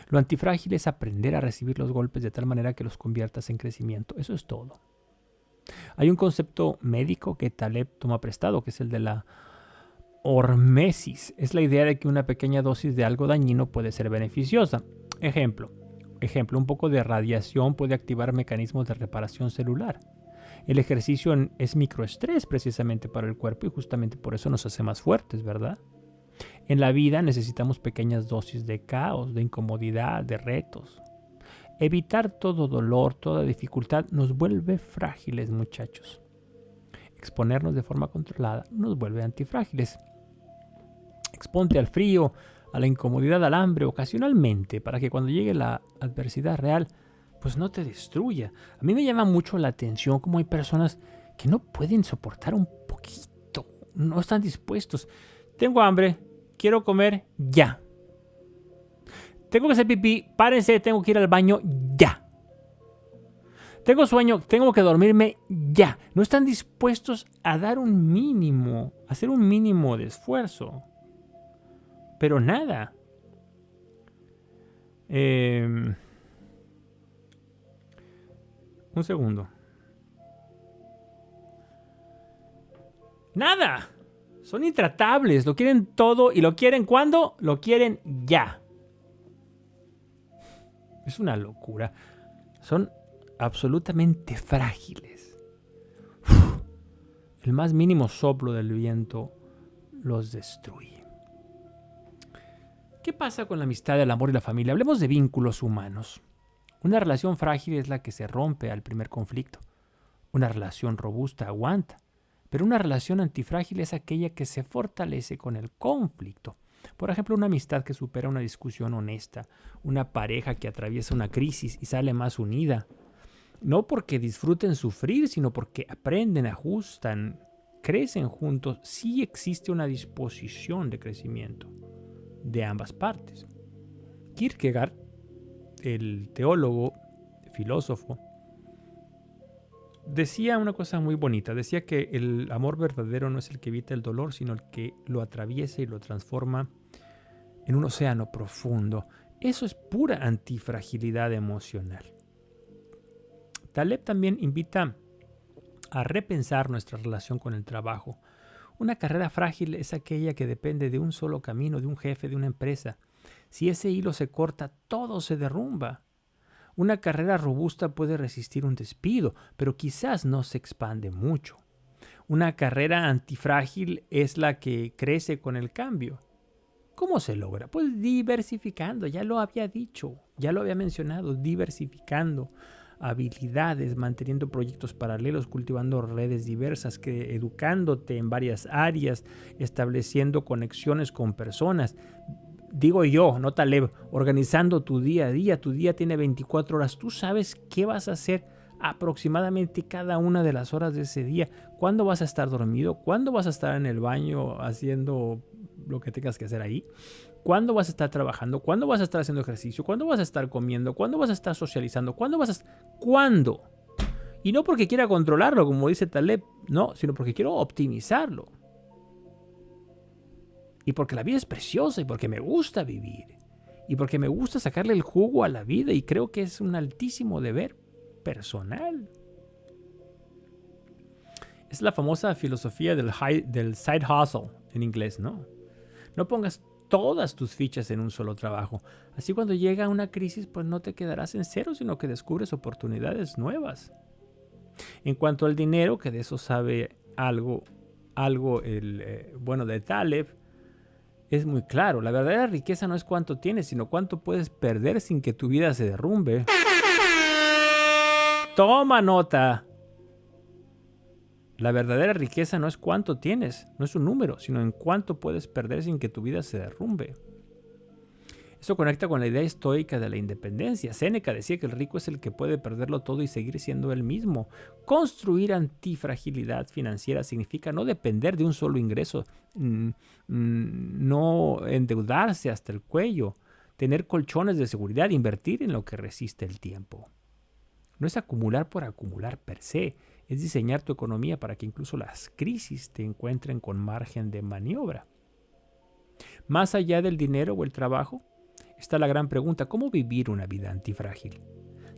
Lo antifrágil es aprender a recibir los golpes de tal manera que los conviertas en crecimiento. Eso es todo. Hay un concepto médico que Taleb toma prestado, que es el de la hormesis. Es la idea de que una pequeña dosis de algo dañino puede ser beneficiosa. Ejemplo, un poco de radiación puede activar mecanismos de reparación celular. El ejercicio es microestrés precisamente para el cuerpo y justamente por eso nos hace más fuertes, ¿verdad? En la vida necesitamos pequeñas dosis de caos, de incomodidad, de retos. Evitar todo dolor, toda dificultad nos vuelve frágiles, muchachos. Exponernos de forma controlada nos vuelve antifrágiles. Exponte al frío, a la incomodidad, al hambre ocasionalmente para que cuando llegue la adversidad real pues no te destruya. A mí me llama mucho la atención cómo hay personas que no pueden soportar un poquito, no están dispuestos. Tengo hambre, quiero comer ya. Tengo que hacer pipí, párense, tengo que ir al baño ya. Tengo sueño, tengo que dormirme ya. No están dispuestos a dar un mínimo, a hacer un mínimo de esfuerzo. Pero nada. Un segundo. Nada. Son intratables. Lo quieren todo y lo quieren ¿cuándo? Lo quieren ya. Es una locura. Son absolutamente frágiles. El más mínimo soplo del viento los destruye. ¿Qué pasa con la amistad, el amor y la familia? Hablemos de vínculos humanos. Una relación frágil es la que se rompe al primer conflicto. Una relación robusta aguanta. Pero una relación antifrágil es aquella que se fortalece con el conflicto. Por ejemplo, una amistad que supera una discusión honesta. Una pareja que atraviesa una crisis y sale más unida. No porque disfruten sufrir, sino porque aprenden, ajustan, crecen juntos. Sí existe una disposición de crecimiento de ambas partes. Kierkegaard, el teólogo, filósofo, decía una cosa muy bonita. Decía que el amor verdadero no es el que evita el dolor, sino el que lo atraviesa y lo transforma en un océano profundo. Eso es pura antifragilidad emocional. Taleb también invita a repensar nuestra relación con el trabajo. Una carrera frágil es aquella que depende de un solo camino, de un jefe, de una empresa. Si ese hilo se corta, todo se derrumba. Una carrera robusta puede resistir un despido, pero quizás no se expande mucho. Una carrera antifrágil es la que crece con el cambio. ¿Cómo se logra? Pues diversificando, ya lo había dicho, ya lo había mencionado, diversificando habilidades, manteniendo proyectos paralelos, cultivando redes diversas, educándote en varias áreas, estableciendo conexiones con personas. Digo yo, no Taleb, organizando tu día a día. Tu día tiene 24 horas. Tú sabes qué vas a hacer aproximadamente cada una de las horas de ese día. ¿Cuándo vas a estar dormido? ¿Cuándo vas a estar en el baño haciendo lo que tengas que hacer ahí? ¿Cuándo vas a estar trabajando? ¿Cuándo vas a estar haciendo ejercicio? ¿Cuándo vas a estar comiendo? ¿Cuándo vas a estar socializando? ¿Cuándo? Y no porque quiera controlarlo, como dice Taleb, no, sino porque quiero optimizarlo. Y porque la vida es preciosa y porque me gusta vivir. Y porque me gusta sacarle el jugo a la vida y creo que es un altísimo deber personal. Es la famosa filosofía del side hustle en inglés, ¿no? No pongas todas tus fichas en un solo trabajo. Así cuando llega una crisis, pues no te quedarás en cero, sino que descubres oportunidades nuevas. En cuanto al dinero, que de eso sabe algo de Taleb, es muy claro. La verdadera riqueza no es cuánto tienes, sino cuánto puedes perder sin que tu vida se derrumbe. Toma nota. La verdadera riqueza no es cuánto tienes, no es un número, sino en cuánto puedes perder sin que tu vida se derrumbe. Eso conecta con la idea estoica de la independencia. Séneca decía que el rico es el que puede perderlo todo y seguir siendo él mismo. Construir antifragilidad financiera significa no depender de un solo ingreso, no endeudarse hasta el cuello, tener colchones de seguridad, invertir en lo que resiste el tiempo. No es acumular por acumular per se, es diseñar tu economía para que incluso las crisis te encuentren con margen de maniobra. Más allá del dinero o el trabajo, está la gran pregunta: ¿cómo vivir una vida antifrágil?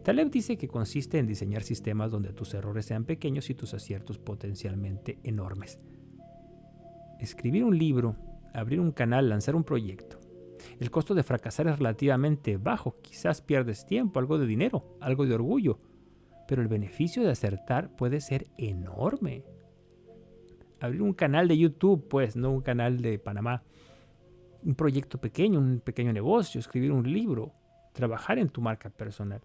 Taleb dice que consiste en diseñar sistemas donde tus errores sean pequeños y tus aciertos potencialmente enormes. Escribir un libro, abrir un canal, lanzar un proyecto. El costo de fracasar es relativamente bajo. Quizás pierdes tiempo, algo de dinero, algo de orgullo, pero el beneficio de acertar puede ser enorme. Abrir un canal de YouTube, pues, no un canal de Panamá. Un proyecto pequeño, un pequeño negocio, escribir un libro, trabajar en tu marca personal.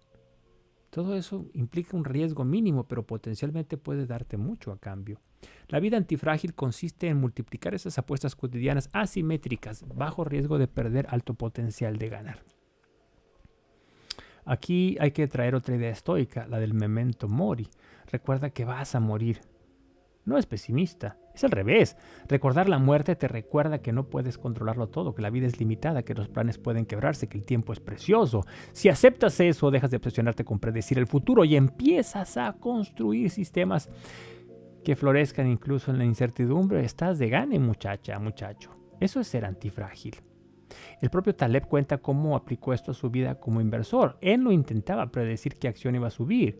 Todo eso implica un riesgo mínimo, pero potencialmente puede darte mucho a cambio. La vida antifrágil consiste en multiplicar esas apuestas cotidianas asimétricas, bajo riesgo de perder alto potencial de ganar. Aquí hay que traer otra idea estoica, la del memento mori. Recuerda que vas a morir. No es pesimista, Es al revés. Recordar la muerte te recuerda que no puedes controlarlo todo, que la vida es limitada, que los planes pueden quebrarse, que el tiempo es precioso. Si aceptas eso, dejas de obsesionarte con predecir el futuro y empiezas a construir sistemas que florezcan incluso en la incertidumbre. Estás de gane, muchacha, muchacho. Eso es ser antifrágil. El propio Taleb cuenta cómo aplicó esto a su vida como inversor. Él no intentaba predecir qué acción iba a subir,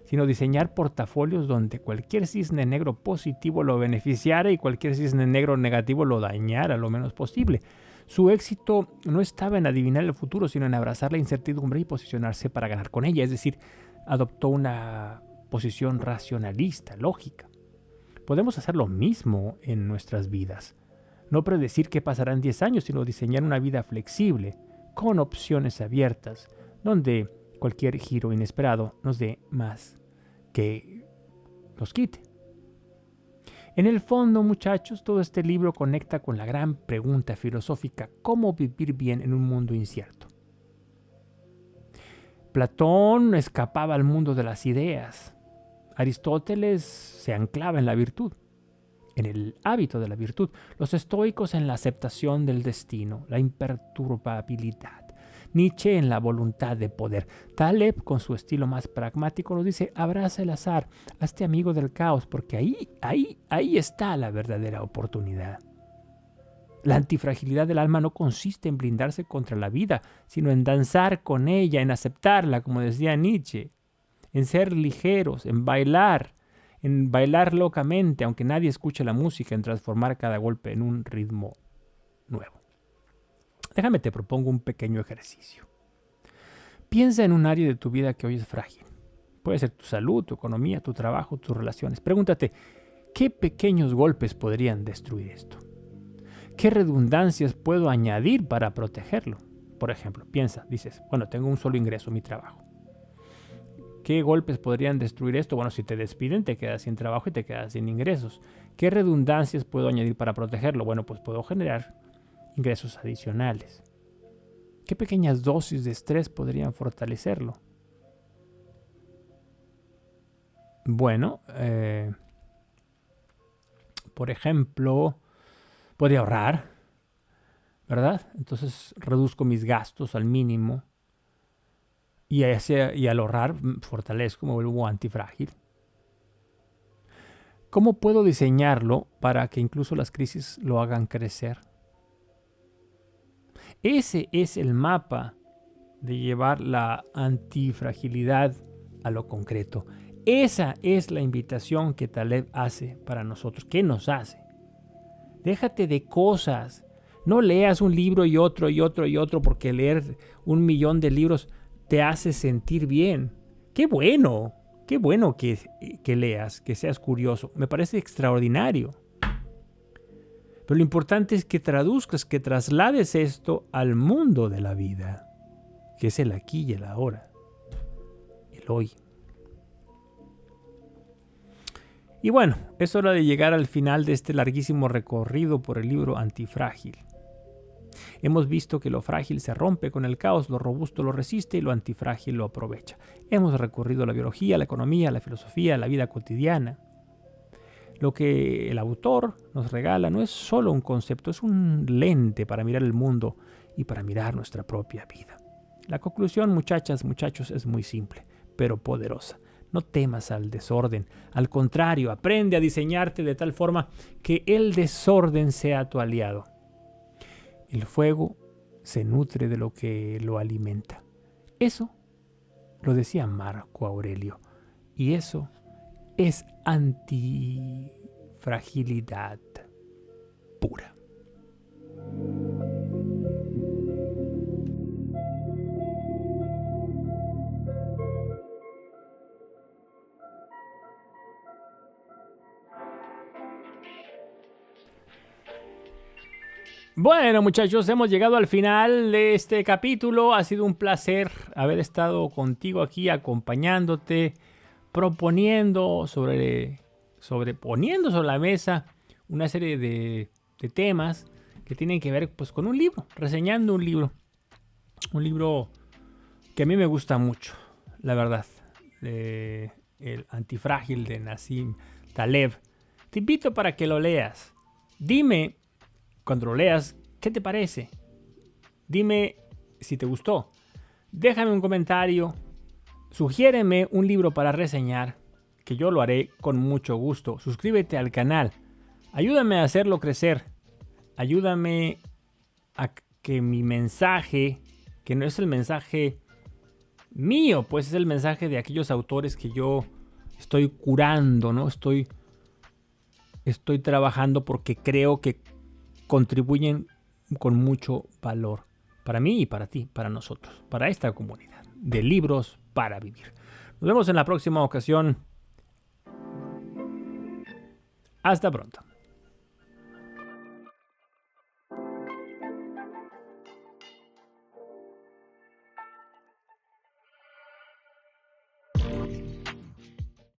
sino diseñar portafolios donde cualquier cisne negro positivo lo beneficiara y cualquier cisne negro negativo lo dañara lo menos posible. Su éxito no estaba en adivinar el futuro, sino en abrazar la incertidumbre y posicionarse para ganar con ella. Es decir, adoptó una posición racionalista, lógica. Podemos hacer lo mismo en nuestras vidas. No predecir qué pasará en 10 años, sino diseñar una vida flexible, con opciones abiertas, donde cualquier giro inesperado nos dé más que nos quite. En el fondo, muchachos, todo este libro conecta con la gran pregunta filosófica: ¿cómo vivir bien en un mundo incierto? Platón escapaba al mundo de las ideas. Aristóteles se anclaba en la virtud, en el hábito de la virtud. Los estoicos en la aceptación del destino, la imperturbabilidad. Nietzsche en la voluntad de poder. Taleb, con su estilo más pragmático, nos dice: abraza el azar, hazte amigo del caos, porque ahí está la verdadera oportunidad. La antifragilidad del alma no consiste en blindarse contra la vida, sino en danzar con ella, en aceptarla, como decía Nietzsche, en ser ligeros, en bailar locamente, aunque nadie escuche la música, en transformar cada golpe en un ritmo nuevo. Déjame te propongo un pequeño ejercicio. Piensa en un área de tu vida que hoy es frágil. Puede ser tu salud, tu economía, tu trabajo, tus relaciones. Pregúntate, ¿qué pequeños golpes podrían destruir esto? ¿Qué redundancias puedo añadir para protegerlo? Por ejemplo, piensa, dices, bueno, tengo un solo ingreso, mi trabajo. ¿Qué golpes podrían destruir esto? Bueno, si te despiden, te quedas sin trabajo y te quedas sin ingresos. ¿Qué redundancias puedo añadir para protegerlo? Bueno, pues puedo generar ingresos adicionales. ¿Qué pequeñas dosis de estrés podrían fortalecerlo? Bueno, por ejemplo, podría ahorrar, ¿verdad? Entonces reduzco mis gastos al mínimo y al ahorrar fortalezco, me vuelvo antifrágil. ¿Cómo puedo diseñarlo para que incluso las crisis lo hagan crecer? Ese es el mapa de llevar la antifragilidad a lo concreto. Esa es la invitación que Taleb hace para nosotros. ¿Qué nos hace? Déjate de cosas. No leas un libro y otro y otro y otro, porque leer 1.000.000 de libros te hace sentir bien. ¡Qué bueno! ¡Qué bueno que leas, que seas curioso! Me parece extraordinario. Pero lo importante es que traduzcas, que traslades esto al mundo de la vida, que es el aquí y el ahora, el hoy. Y bueno, es hora de llegar al final de este larguísimo recorrido por el libro Antifrágil. Hemos visto que lo frágil se rompe con el caos, lo robusto lo resiste y lo antifrágil lo aprovecha. Hemos recorrido la biología, la economía, la filosofía, la vida cotidiana. Lo que el autor nos regala no es solo un concepto, es un lente para mirar el mundo y para mirar nuestra propia vida. La conclusión, muchachas, muchachos, es muy simple, pero poderosa. No temas al desorden. Al contrario, aprende a diseñarte de tal forma que el desorden sea tu aliado. El fuego se nutre de lo que lo alimenta. Eso lo decía Marco Aurelio. Y eso es antifragilidad pura. Bueno, muchachos, hemos llegado al final de este capítulo. Ha sido un placer haber estado contigo aquí, acompañándote, poniendo sobre la mesa una serie de temas que tienen que ver, pues, con un libro, reseñando un libro que a mí me gusta mucho, la verdad, El Antifrágil de Nassim Taleb, Te invito para que lo leas. Dime, cuando lo leas, ¿qué te parece? Dime si te gustó. Déjame un comentario. Sugiéreme un libro para reseñar, que yo lo haré con mucho gusto. Suscríbete al canal. Ayúdame a hacerlo crecer. Ayúdame a que mi mensaje, que no es el mensaje mío, pues es el mensaje de aquellos autores que yo estoy curando, ¿no? Estoy trabajando porque creo que contribuyen con mucho valor para mí y para ti, para nosotros, para esta comunidad de libros para vivir. Nos vemos en la próxima ocasión. Hasta pronto.